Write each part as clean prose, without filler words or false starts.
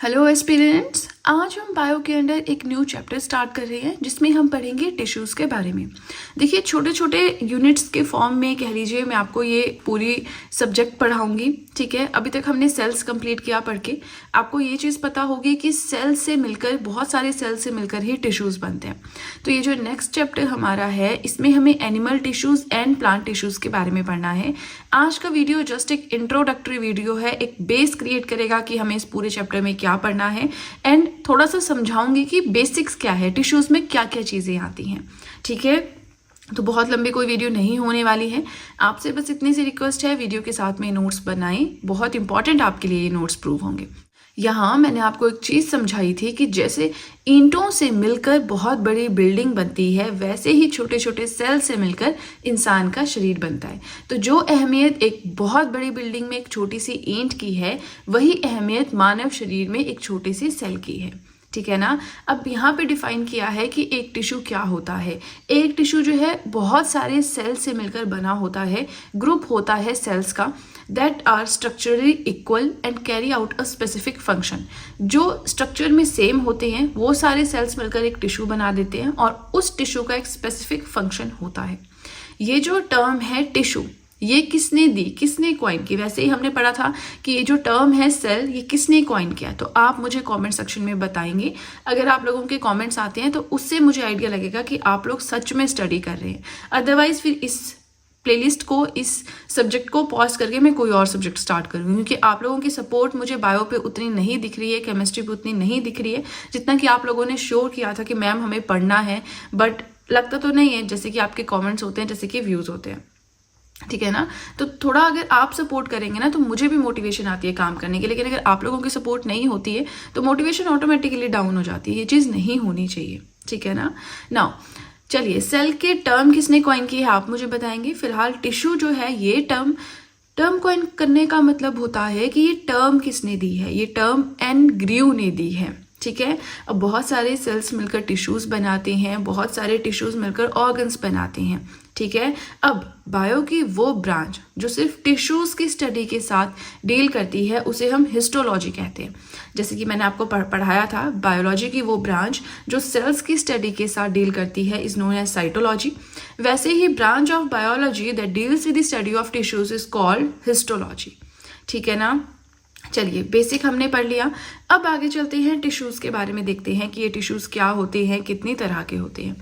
Hello aspirants, आज हम bio के अंदर एक न्यू चैप्टर स्टार्ट कर रहे हैं जिसमें हम पढ़ेंगे टिश्यूज़ के बारे में। देखिए, छोटे छोटे यूनिट्स के फॉर्म में कह लीजिए मैं आपको ये पूरी सब्जेक्ट पढ़ाऊंगी। ठीक है, अभी तक हमने सेल्स कंप्लीट किया पढ़ के। आपको ये चीज़ पता होगी कि सेल से मिलकर, बहुत सारे सेल से मिलकर ही टिश्यूज़ बनते हैं। तो ये जो नेक्स्ट चैप्टर हमारा है, इसमें हमें animal tissues and plant tissues के बारे में पढ़ना है। आज का वीडियो जस्ट एक इंट्रोडक्टरी वीडियो है, एक बेस क्रिएट करेगा कि हमें इस पूरे चैप्टर में क्या पढ़ना है एंड थोड़ा सा समझाऊंगी कि बेसिक्स क्या है, टिश्यूज में क्या क्या चीजें आती हैं। ठीक है, तो बहुत लंबी कोई वीडियो नहीं होने वाली है। आपसे बस इतनी सी रिक्वेस्ट है, वीडियो के साथ में नोट्स बनाएं, बहुत इंपॉर्टेंट आपके लिए ये नोट्स प्रूव होंगे। यहाँ मैंने आपको एक चीज़ समझाई थी कि जैसे ईंटों से मिलकर बहुत बड़ी बिल्डिंग बनती है, वैसे ही छोटे छोटे सेल से मिलकर इंसान का शरीर बनता है। तो जो अहमियत एक बहुत बड़ी बिल्डिंग में एक छोटी सी ईंट की है, वही अहमियत मानव शरीर में एक छोटी सी सेल की है। ठीक है ना। अब यहाँ पे डिफाइन किया है कि एक टिश्यू क्या होता है। एक टिश्यू जो है बहुत सारे सेल से मिलकर बना होता है, ग्रुप होता है सेल्स का, that are structurally equal and carry out a specific function. जो स्ट्रक्चर में सेम होते हैं वो सारे सेल्स मिलकर एक टिश्यू बना देते हैं और उस टिश्यू का एक स्पेसिफिक फंक्शन होता है। ये जो टर्म है टिश्यू, ये किसने दी, किसने कॉइन की। वैसे ही हमने पढ़ा था कि ये जो टर्म है सेल, ये किसने कॉइन किया। तो आप मुझे कमेंट सेक्शन में बताएंगे। अगर आप लोगों के कमेंट्स आते हैं तो उससे मुझे आइडिया लगेगा कि आप लोग सच में स्टडी कर रहे हैं। अदरवाइज फिर इस प्लेलिस्ट को, इस सब्जेक्ट को पॉज करके मैं कोई और सब्जेक्ट स्टार्ट करूँगी, क्योंकि आप लोगों की सपोर्ट मुझे बायो पे उतनी नहीं दिख रही है, केमिस्ट्री पे उतनी नहीं दिख रही है जितना कि आप लोगों ने श्योर किया था कि मैम हमें पढ़ना है, बट लगता तो नहीं है जैसे कि आपके कॉमेंट्स होते हैं, जैसे कि व्यूज़ होते हैं। ठीक है ना। तो थोड़ा अगर आप सपोर्ट करेंगे ना तो मुझे भी मोटिवेशन आती है काम करने की, लेकिन अगर आप लोगों की सपोर्ट नहीं होती है तो मोटिवेशन ऑटोमेटिकली डाउन हो जाती है। ये चीज़ नहीं होनी चाहिए। ठीक है ना। नाउ चलिए, सेल के टर्म किसने कॉइन की है आप मुझे बताएंगे। फिलहाल टिश्यू जो है, ये टर्म कॉइन करने का मतलब होता है कि ये टर्म किसने दी है। ये टर्म एन ग्रीव ने दी है। ठीक है। अब बहुत सारे सेल्स मिलकर टिश्यूज बनाते हैं, बहुत सारे टिश्यूज मिलकर ऑर्गन्स बनाते हैं। ठीक है। अब बायो की वो ब्रांच जो सिर्फ टिश्यूज की स्टडी के साथ डील करती है, उसे हम हिस्टोलॉजी कहते हैं। जैसे कि मैंने आपको पढ़ाया था, बायोलॉजी की वो ब्रांच जो सेल्स की स्टडी के साथ डील करती है इज नोन एज साइटोलॉजी। वैसे ही branch of biology that deals with the study of tissues is called histology. ठीक है ना। चलिए, बेसिक हमने पढ़ लिया। अब आगे चलते हैं, टिश्यूज़ के बारे में देखते हैं कि ये टिश्यूज़ क्या होते हैं, कितनी तरह के होते हैं।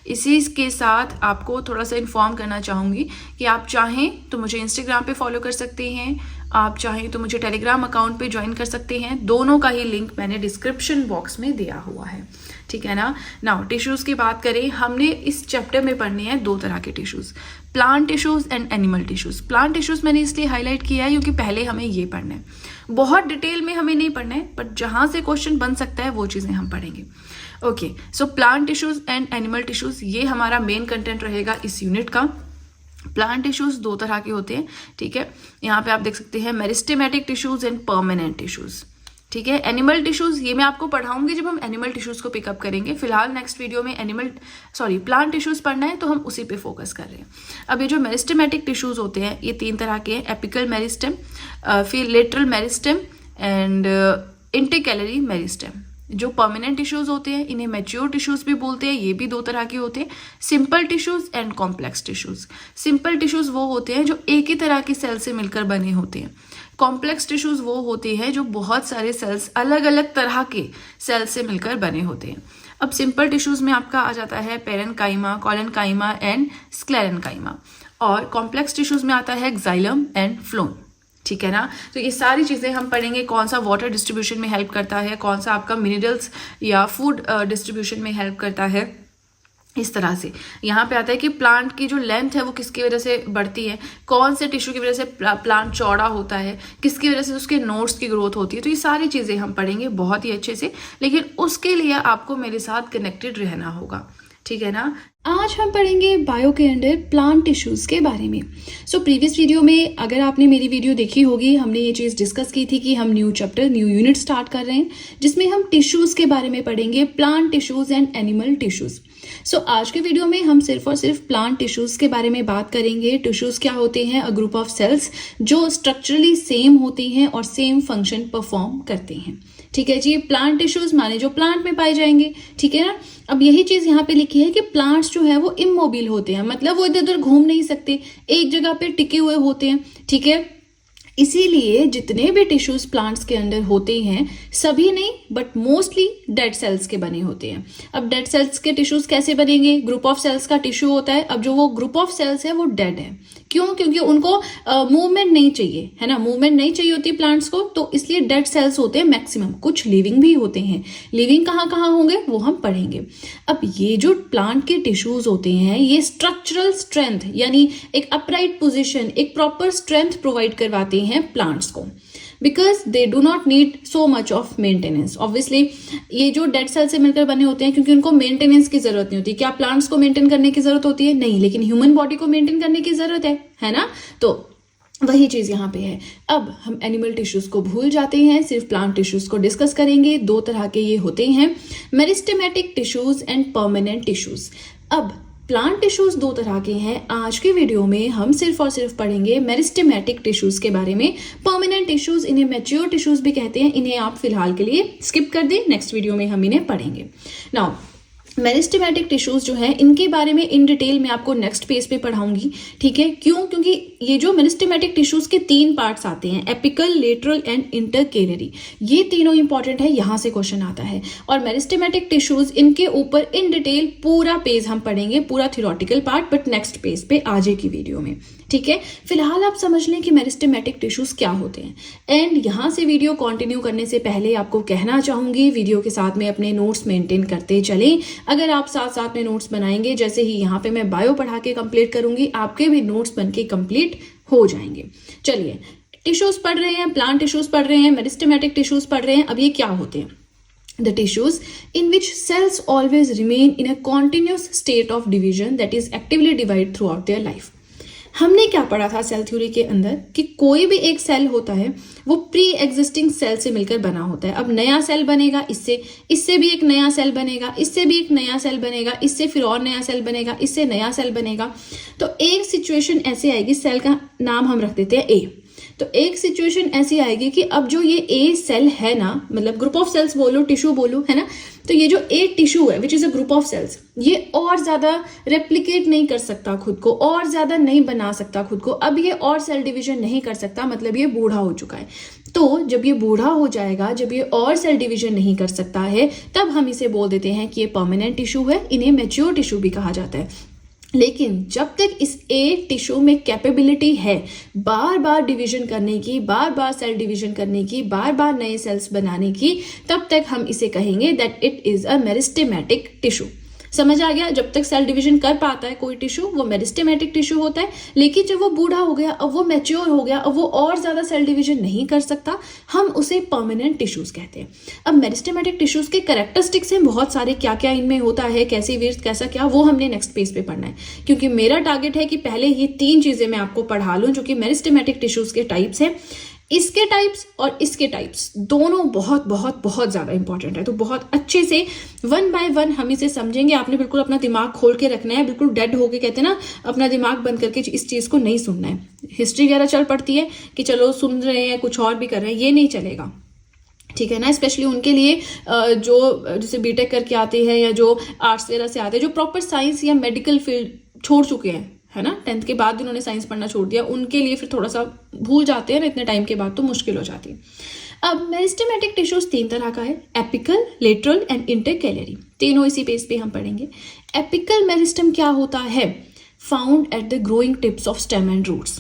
इसी के साथ आपको थोड़ा सा इन्फॉर्म करना चाहूँगी कि आप चाहें तो मुझे इंस्टाग्राम पे फॉलो कर सकते हैं, आप चाहें तो मुझे टेलीग्राम अकाउंट पे ज्वाइन कर सकते हैं। दोनों का ही लिंक मैंने डिस्क्रिप्शन बॉक्स में दिया हुआ है। ठीक है ना। नाउ टिश्यूज़ की बात करें, हमने इस चैप्टर में पढ़ने हैं दो तरह के tissues, plant tissues and animal tissues. Plant tissues मैंने इसलिए हाईलाइट किया है क्योंकि पहले हमें ये पढ़ना है, बहुत डिटेल में हमें नहीं पढ़ना है, बट जहाँ से क्वेश्चन बन सकता है वो चीज़ें हम पढ़ेंगे। Okay, so plant tissues and animal tissues, ये हमारा मेन कंटेंट रहेगा इस यूनिट का। प्लांट टिश्यूज़ दो तरह के होते हैं। ठीक है, यहाँ पे आप देख सकते हैं meristematic tissues and permanent tissues. ठीक है। एनिमल टिश्यूज़ ये मैं आपको पढ़ाऊंगी जब हम एनिमल टिश्यूज़ को पिकअप करेंगे। फिलहाल नेक्स्ट वीडियो में प्लांट टिश्यूज़ पढ़ना है तो हम उसी पे फोकस कर रहे हैं। अब ये जो मेरिस्टेमेटिक टिश्यूज़ होते हैं, ये तीन तरह के हैं, एपिकल मेरिस्टेम, फिर lateral meristem and intercalary meristem. जो परमानेंट टिश्यूज़ होते हैं इन्हें मैच्योर टिश्यूज़ भी बोलते हैं। ये भी दो तरह के होते हैं, simple tissues and complex tissues. Simple tissues वो होते हैं जो एक ही तरह की सेल से मिलकर बने होते हैं। कॉम्प्लेक्स टिश्यूज़ वो होते हैं जो बहुत सारे सेल्स, अलग अलग तरह के सेल्स से मिलकर बने होते हैं। अब सिंपल टिश्यूज़ में आपका आ जाता है पेरेन्काइमा, कोलेनकाइमा एंड स्क्लेरेन्काइमा, और कॉम्प्लेक्स टिश्यूज़ में आता है एक्साइलम एंड फ्लोम। ठीक है ना। तो ये सारी चीज़ें हम पढ़ेंगे, कौन सा वाटर डिस्ट्रीब्यूशन में हेल्प करता है, कौन सा आपका मिनरल्स या फूड डिस्ट्रीब्यूशन में हेल्प करता है। इस तरह से यहाँ पे आता है कि प्लांट की जो लेंथ है वो किसकी वजह से बढ़ती है, कौन से टिश्यू की वजह से प्लांट चौड़ा होता है, किसकी वजह से उसके नोड्स की ग्रोथ होती है। तो ये सारी चीज़ें हम पढ़ेंगे बहुत ही अच्छे से, लेकिन उसके लिए आपको मेरे साथ कनेक्टेड रहना होगा। ठीक है ना। आज हम पढ़ेंगे बायो के अंडर प्लांट टिश्यूज़ के बारे में। सो प्रीवियस वीडियो में अगर आपने मेरी वीडियो देखी होगी, हमने ये चीज़ डिस्कस की थी कि हम new chapter, new unit start कर रहे हैं जिसमें हम टिश्यूज़ के बारे में पढ़ेंगे, plant tissues and animal tissues. So आज के वीडियो में हम सिर्फ और सिर्फ प्लांट टिश्यूज़ के बारे में बात करेंगे। टिश्यूज़ क्या होते हैं, अ ग्रुप ऑफ सेल्स जो स्ट्रक्चरली सेम होती हैं और सेम फंक्शन परफॉर्म करते हैं। ठीक है जी। प्लांट टिश्यूज माने जो प्लांट में पाए जाएंगे, ठीक है ना। अब यही चीज यहाँ पे लिखी है कि प्लांट्स जो है वो इमोबिल होते हैं, मतलब वो इधर उधर घूम नहीं सकते, एक जगह पे टिके हुए होते हैं, ठीक है। इसीलिए जितने भी टिश्यूज प्लांट्स के अंदर होते हैं, सभी नहीं बट मोस्टली डेड सेल्स के बने होते हैं। अब डेड सेल्स के टिश्यूज कैसे बनेंगे? ग्रुप ऑफ सेल्स का टिश्यू होता है। अब जो वो ग्रुप ऑफ सेल्स है वो डेड है, क्यों? क्योंकि उनको मूवमेंट नहीं चाहिए, है ना, मूवमेंट नहीं चाहिए होती प्लांट्स को, तो इसलिए डेड सेल्स होते हैं मैक्सिमम। कुछ लिविंग भी होते हैं, लिविंग कहाँ कहाँ होंगे वो हम पढ़ेंगे। अब ये जो प्लांट के टिश्यूज होते हैं ये स्ट्रक्चरल स्ट्रेंथ यानी एक अपराइट पोजिशन, एक प्रॉपर स्ट्रेंथ प्रोवाइड करवाते हैं प्लांट्स को, because they do not need so much of maintenance. Obviously ये जो डेड सेल से मिलकर बने होते हैं क्योंकि उनको मेंटेनेंस की जरूरत नहीं होती। क्या प्लांट्स को मेंटेन करने की जरूरत होती है? नहीं, लेकिन ह्यूमन बॉडी को मेंटेन करने की जरूरत है ना। तो वही चीज यहाँ पे है। अब हम एनिमल टिश्यूज को भूल जाते हैं, सिर्फ प्लांट टिश्यूज को डिस्कस करेंगे। दो तरह के ये होते हैं, meristematic tissues and permanent tissues. अब प्लांट टिश्यूज दो तरह के हैं। आज के वीडियो में हम सिर्फ और सिर्फ पढ़ेंगे मेरिस्टेमेटिक टिश्यूज के बारे में। परमानेंट टिश्यूज, इन्हें मैच्योर टिश्यूज भी कहते हैं, इन्हें आप फिलहाल के लिए स्किप कर दें, नेक्स्ट वीडियो में हम इन्हें पढ़ेंगे। नाउ मेरिस्टेमेटिक टिश्यूज जो है इनके बारे में इन डिटेल मैं आपको नेक्स्ट पेज पे पढ़ाऊंगी, ठीक है। क्यों? क्योंकि ये जो मेरिस्टेमेटिक टिश्यूज के 3 पार्ट्स आते हैं, एपिकल, लेटरल एंड इंटरकेलरी। ये तीनों इंपॉर्टेंट है, यहां से क्वेश्चन आता है। और मेरिस्टेमेटिक टिश्यूज इनके ऊपर इन डिटेल पूरा पेज हम पढ़ेंगे, पूरा theoretical part, but next page पे आज की वीडियो में, ठीक है। फिलहाल आप समझ लें कि मेरिस्टेमेटिक टिश्यूज क्या होते हैं। एंड यहां से वीडियो कंटिन्यू करने से पहले आपको कहना चाहूंगी, वीडियो के साथ में अपने नोट्स मेंटेन करते चलें। अगर आप साथ साथ में नोट्स बनाएंगे, जैसे ही यहाँ पे मैं बायो पढ़ा के कंप्लीट करूंगी, आपके भी नोट्स बन के कंप्लीट हो जाएंगे। चलिए, टिश्यूज पढ़ रहे हैं, प्लांट टिश्यूज पढ़ रहे हैं, मेरिस्टेमेटिक टिश्यूज पढ़ रहे हैं। अब ये क्या होते हैं? The tissues in which cells always remain in a continuous state of division that is actively divided throughout their life. हमने क्या पढ़ा था सेल थ्योरी के अंदर कि कोई भी एक सेल होता है वो प्री एग्जिस्टिंग सेल से मिलकर बना होता है। अब नया सेल बनेगा, इससे भी एक नया सेल बनेगा, इससे भी एक नया सेल बनेगा, इससे फिर और नया सेल बनेगा, इससे नया सेल बनेगा। तो एक सिचुएशन ऐसे आएगी, सेल का नाम हम रख देते हैं ए। तो एक सिचुएशन ऐसी आएगी कि अब जो ये ए सेल है ना, मतलब ग्रुप ऑफ सेल्स बोलो, टिश्यू बोलो, है ना, तो ये जो ए टिश्यू है which is a group of cells, ये और ज्यादा रेप्लिकेट नहीं कर सकता खुद को, और ज्यादा नहीं बना सकता खुद को। अब ये और सेल डिवीजन नहीं कर सकता, मतलब ये बूढ़ा हो चुका है। तो जब ये बूढ़ा हो जाएगा, जब ये और सेल डिवीजन नहीं कर सकता है, तब हम इसे बोल देते हैं कि ये परमानेंट टिश्यू है। इन्हें मैच्योर टिश्यू भी कहा जाता है। लेकिन जब तक इस ए टिश्यू में कैपेबिलिटी है बार बार डिवीजन करने की, बार बार सेल डिवीजन करने की, बार बार नए सेल्स बनाने की, तब तक हम इसे कहेंगे that it is a meristematic tissue. समझ आ गया? जब तक सेल डिवीजन कर पाता है कोई टिश्यू, वो मेरिस्टेमेटिक टिश्यू होता है। लेकिन जब वो बूढ़ा हो गया, अब वो मैच्योर हो गया, अब वो और ज्यादा सेल डिवीजन नहीं कर सकता, हम उसे परमानेंट टिश्यूज कहते हैं। अब मेरिस्टेमेटिक टिश्यूज के कैरेक्टरिस्टिक्स हैं बहुत सारे, क्या क्या इनमें होता है, कैसे वीर्स, कैसा क्या, वो हमने नेक्स्ट पेज पे पढ़ना है। क्योंकि मेरा टारगेट है कि पहले ये 3 चीजें मैं आपको पढ़ा लूं जो कि मेरिस्टेमेटिक टिश्यूज के टाइप्स हैं। इसके टाइप्स और इसके टाइप्स दोनों बहुत बहुत बहुत ज्यादा इंपॉर्टेंट है। तो बहुत अच्छे से 1 बाय 1 हम इसे समझेंगे। आपने बिल्कुल अपना दिमाग खोल के रखना है, बिल्कुल डेड होके, कहते हैं ना, अपना दिमाग बंद करके इस चीज को नहीं सुनना है। हिस्ट्री वगैरह चल पड़ती है कि चलो सुन रहे हैं, कुछ और भी कर रहे हैं, ये नहीं चलेगा, ठीक है ना। स्पेशली उनके लिए जो जैसे बीटेक करके आते हैं या जो आर्ट्स वगैरह से आते हैं, जो प्रॉपर साइंस या मेडिकल फील्ड छोड़ चुके हैं, है ना, 10th के बाद उन्होंने साइंस पढ़ना छोड़ दिया, उनके लिए फिर थोड़ा सा भूल जाते हैं ना इतने टाइम के बाद, तो मुश्किल हो जाती है। अब मेरिस्टेमेटिक टिश्यूज 3 तरह का है, एपिकल, लेटरल एंड इंटरकेलरी। तीनों इसी पेज पे हम पढ़ेंगे। एपिकल मेरिस्टम क्या होता है? Found at the growing tips of stem and roots.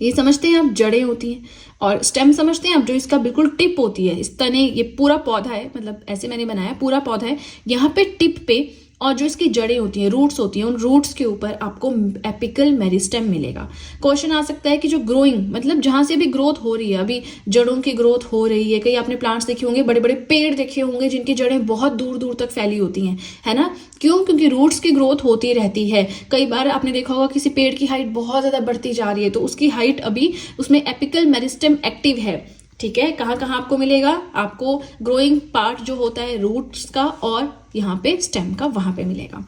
ये समझते हैं आप, जड़ें होती हैं, और स्टेम समझते हैं आप, जो इसका बिल्कुल टिप होती है, इस तने, ये पूरा पौधा है, मतलब ऐसे मैंने बनाया, पूरा पौधा है, यहाँ पे टिप पे, और जो इसकी जड़ें होती हैं, रूट्स होती हैं, उन रूट्स के ऊपर आपको एपिकल मेरिस्टेम मिलेगा। क्वेश्चन आ सकता है कि जो ग्रोइंग, मतलब जहां से भी ग्रोथ हो रही है, अभी जड़ों की ग्रोथ हो रही है, कई आपने प्लांट्स देखे होंगे, बड़े बड़े पेड़ देखे होंगे जिनकी जड़ें बहुत दूर दूर तक फैली होती हैं, है ना। क्यों? क्योंकि रूट्स की ग्रोथ होती रहती है। कई बार आपने देखा होगा किसी पेड़ की हाइट बहुत ज्यादा बढ़ती जा रही है, तो उसकी हाइट अभी उसमें एपिकल मेरिस्टेम एक्टिव है, ठीक है, कहाँ कहाँ आपको मिलेगा, आपको ग्रोइंग पार्ट जो होता है रूट्स का और यहाँ पे स्टेम का, वहां पे मिलेगा।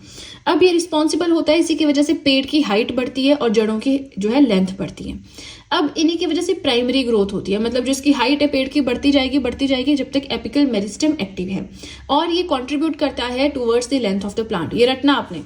अब ये रिस्पॉन्सिबल होता है, इसी की वजह से पेड़ की हाइट बढ़ती है और जड़ों की जो है लेंथ बढ़ती है। अब इन्हीं की वजह से प्राइमरी ग्रोथ होती है, मतलब जिसकी हाइट है पेड़ की बढ़ती जाएगी जब तक एपिकल मेरिस्टेम एक्टिव है, और ये कंट्रीब्यूट करता है towards the length of the plant. ये रटना आपने,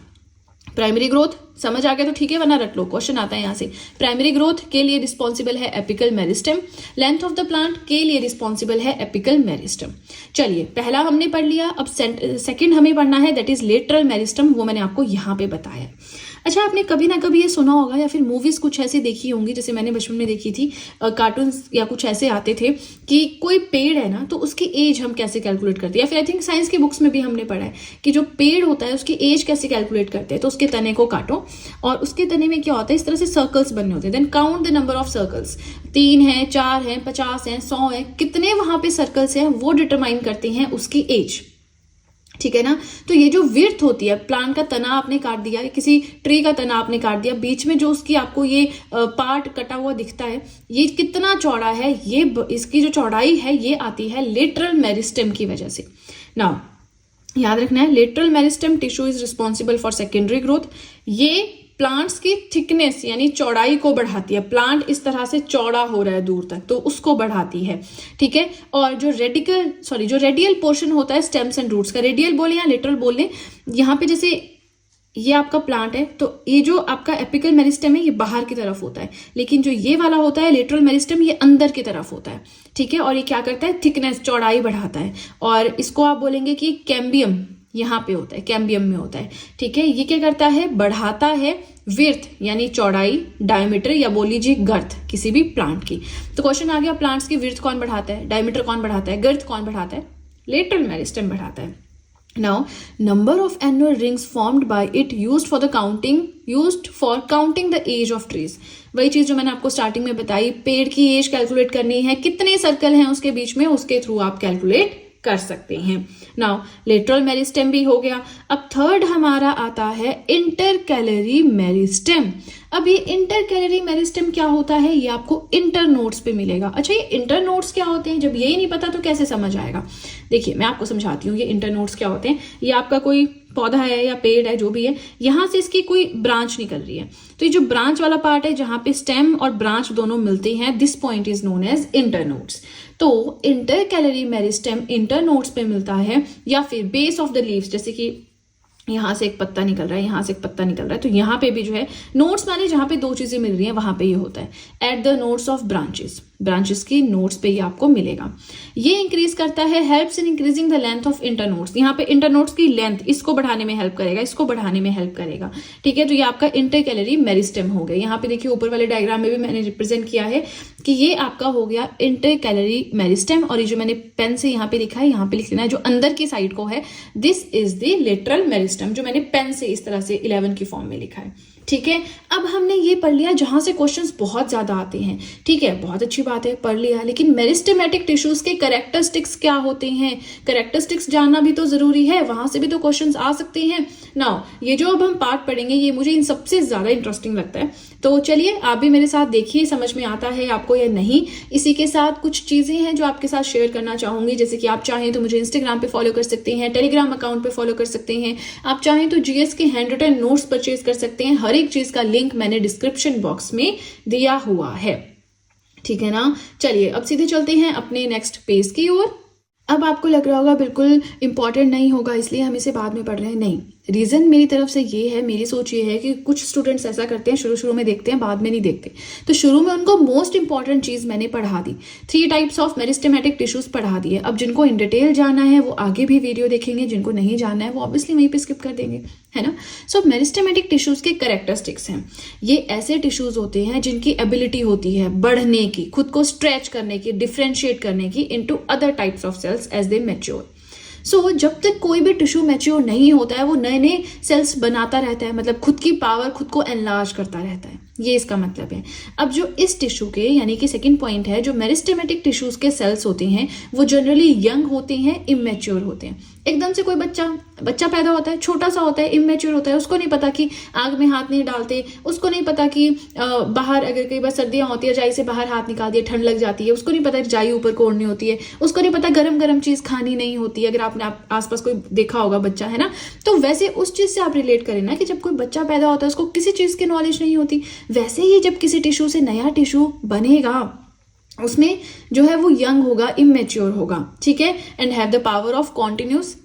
प्राइमरी ग्रोथ समझ आ गया तो ठीक है, वरना रट लो, क्वेश्चन आता है यहाँ से। प्राइमरी ग्रोथ के लिए रिस्पॉन्सिबल है apical meristem, length of the plant के लिए रिस्पॉन्सिबल है एपिकल मेरिस्टेम। चलिए, पहला हमने पढ़ लिया, अब सेकंड हमें पढ़ना है, दैट इज लेटरल मेरिस्टेम, वो मैंने आपको यहाँ पे बताया। अच्छा, आपने कभी ना कभी ये सुना होगा या फिर मूवीज कुछ ऐसी देखी होंगी, जैसे मैंने बचपन में देखी थी, कार्टून्स या कुछ ऐसे आते थे कि कोई पेड़ है ना तो उसकी एज हम कैसे कैलकुलेट करते हैं, या फिर आई थिंक साइंस की बुक्स में भी हमने पढ़ा है कि जो पेड़ होता है उसकी एज कैसे कैलकुलेट करते हैं। तो उसके तने को काटो और उसके तने में क्या होता है, इस तरह से सर्कल्स बनने होते हैं, then count the number of circles, 3 है, 4 है, 50 है, 100 है, कितने वहां पे सर्कल्स हैं वो डिटरमाइन करते हैं उसकी एज। ठीक है ना। तो ये जो विड्थ होती है, प्लांट का तना आपने काट दिया, किसी ट्री का तना आपने काट दिया, बीच में जो उसकी आपको ये पार्ट कटा हुआ दिखता है, ये कितना चौड़ा है, ये इसकी जो चौड़ाई है ये आती है लेटरल मेरिस्टेम की वजह से। नाउ याद रखना है, lateral meristem tissue is responsible for secondary growth. ये प्लांट्स की थिकनेस यानी चौड़ाई को बढ़ाती है, प्लांट इस तरह से चौड़ा हो रहा है दूर तक तो उसको बढ़ाती है। ठीक है, और जो रेडियल पोर्शन होता है स्टेम्स एंड रूट्स का, रेडियल बोले या लेटरल बोले, यहाँ पे जैसे ये आपका प्लांट है तो ये जो आपका एपिकल मेरिस्टेम है ये बाहर की तरफ होता है, लेकिन जो ये वाला होता है लेटरल मेरिस्टेम ये अंदर की तरफ होता है। ठीक है, और ये क्या करता है, थिकनेस चौड़ाई बढ़ाता है, और इसको आप बोलेंगे कि कैम्बियम यहाँ पे होता है, कैम्बियम में होता है। ठीक है, ये क्या करता है, बढ़ाता है विड्थ यानी चौड़ाई, डायमीटर या बोल लीजिए गर्थ किसी भी प्लांट की। तो क्वेश्चन आ गया, प्लांट्स की विड्थ कौन बढ़ाता है, डायमीटर कौन बढ़ाता है, गर्थ कौन बढ़ाता है, लेटरल मेरिस्टेम बढ़ाता है। Now, number of annual rings formed by it used for counting the age of trees. वही चीज जो मैंने आपको स्टार्टिंग में बताई, पेड़ की एज कैलकुलेट करनी है, कितने सर्कल हैं उसके बीच में, उसके थ्रू आप कैलकुलेट कर सकते हैं। नाउ लेटरल मेरिस्टेम भी हो गया। अब थर्ड हमारा आता है इंटरकैलरी मेरिस्टेम। अब ये इंटरकैलरी मेरिस्टेम क्या होता है, ये आपको इंटरनोड्स पे मिलेगा। अच्छा, ये इंटरनोड्स क्या होते हैं, जब यही नहीं पता तो कैसे समझ आएगा। देखिए मैं आपको समझाती हूँ, ये इंटरनोड्स क्या होते हैं। ये आपका कोई पौधा है या पेड़ है जो भी है, यहां से इसकी कोई ब्रांच निकल रही है, तो ये जो ब्रांच वाला पार्ट है जहां पे स्टेम और ब्रांच दोनों मिलते हैं, this point is known as internodes. तो इंटरकैलरी मेरिस्टेम इंटरनोड्स पे मिलता है, या फिर बेस ऑफ द लीव्स, जैसे कि यहां से एक पत्ता निकल रहा है, यहां से एक पत्ता निकल रहा है, तो यहां पे भी जो है नोड्स माने जहां पे दो चीजें मिल रही हैं वहां पे ये होता है। At the nodes of branches की नोड्स पे ये आपको मिलेगा। ये इंक्रीज करता है, helps in increasing the length of internodes. यहाँ पे इंटरनोड्स की लेंथ इसको बढ़ाने में हेल्प करेगा, इसको बढ़ाने में हेल्प करेगा। ठीक है, तो ये आपका इंटरकैलरी मेरिस्टेम हो गया। यहाँ पे देखिए ऊपर वाले डायग्राम में भी मैंने रिप्रेजेंट किया है कि ये आपका हो गया इंटरकैलरी मेरिस्टेम, और ये जो मैंने पेन से यहाँ पे लिखा है, यहाँ पे लिख लेना है, जो अंदर की साइड को है, this is the lateral meristem, जो मैंने पेन से इस तरह से 11 की फॉर्म में लिखा है। ठीक है, अब हमने ये पढ़ लिया जहां से क्वेश्चंस बहुत ज्यादा आते हैं। ठीक है, बहुत अच्छी बात है, पढ़ लिया, लेकिन मेरिस्टेमेटिक टिश्यूज के कैरेक्टरिस्टिक्स क्या होते हैं, कैरेक्टरिस्टिक्स जानना भी तो जरूरी है, वहां से भी तो क्वेश्चंस आ सकते हैं। नाउ ये जो अब हम पार्ट पढ़ेंगे ये मुझे इन सबसे ज्यादा इंटरेस्टिंग लगता है, तो चलिए आप भी मेरे साथ देखिए, समझ में आता है आपको या नहीं। इसी के साथ कुछ चीजें हैं जो आपके साथ शेयर करना चाहूंगी, जैसे कि आप चाहें तो मुझे इंस्टाग्राम पे फॉलो कर सकते हैं, टेलीग्राम अकाउंट पे फॉलो कर सकते हैं, आप चाहें तो जीएस के हैंड रिटन नोट्स परचेज कर सकते हैं। हर एक चीज का लिंक मैंने डिस्क्रिप्शन बॉक्स में दिया हुआ है। ठीक है ना, चलिए अब सीधे चलते हैं अपने नेक्स्ट पेज की ओर। अब आपको लग रहा होगा बिल्कुल इंपॉर्टेंट नहीं होगा इसलिए हम इसे बाद में पढ़ रहे हैं, नहीं, रीजन मेरी तरफ से ये है, मेरी सोच ये है कि कुछ स्टूडेंट्स ऐसा करते हैं, शुरू में देखते हैं, बाद में नहीं देखते। तो शुरू में उनको मोस्ट इंपॉर्टेंट चीज मैंने पढ़ा दी, 3 टाइप्स ऑफ मेरिस्टेमेटिक टिश्यूज पढ़ा दिए। अब जिनको इन डिटेल जानना है वो आगे भी वीडियो देखेंगे, जिनको नहीं जानना है वो ऑब्वियसली वहीं पे स्किप कर देंगे, है ना। सो मेरिस्टेमेटिक टिश्यूज के कैरेक्टरिस्टिक्स हैं, ये ऐसे टिश्यूज होते हैं जिनकी एबिलिटी होती है बढ़ने की, खुद को स्ट्रेच करने की, डिफ्रेंशिएट करने की into other types of cells as they mature. So जब तक कोई भी टिश्यू मैच्योर नहीं होता है वो नए नए सेल्स बनाता रहता है, मतलब खुद की पावर खुद को एनलार्ज करता रहता है, ये इसका मतलब है। अब जो इस टिश्यू के यानी कि सेकंड पॉइंट है, जो मेरिस्टेमेटिक टिश्यूज के सेल्स होते हैं वो जनरली यंग होते हैं, इमेच्योर होते हैं। एकदम से कोई बच्चा पैदा होता है, छोटा सा होता है, इमेच्योर होता है, उसको नहीं पता कि आग में हाथ नहीं डालते, उसको नहीं पता कि बाहर अगर कई बार सर्दियां होती है रजाई से बाहर हाथ निकाल दिए ठंड लग जाती है, उसको नहीं पता रजाई ऊपर कोड़नी होती है, उसको नहीं पता गरम गरम चीज खानी नहीं होती है, अगर आपने आसपास कोई देखा होगा बच्चा, है ना। तो वैसे उस चीज से आप रिलेट करें ना कि जब कोई बच्चा पैदा होता है उसको किसी चीज की नॉलेज नहीं होती, वैसे ही जब किसी टिश्यू से नया टिश्यू बनेगा उसमें जो है वो यंग होगा, इमेच्योर होगा, ठीक है, and have the power of continuous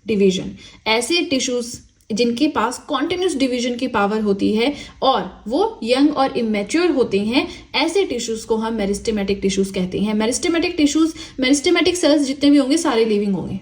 division. ऐसे टिश्यूज जिनके पास कॉन्टिन्यूस डिवीजन की पावर होती है और वो यंग और इमेच्योर होते हैं, ऐसे टिश्यूज को हम मेरिस्टेमेटिक टिश्यूज कहते हैं। मेरिस्टेमेटिक सेल्स जितने भी होंगे सारे लिविंग होंगे,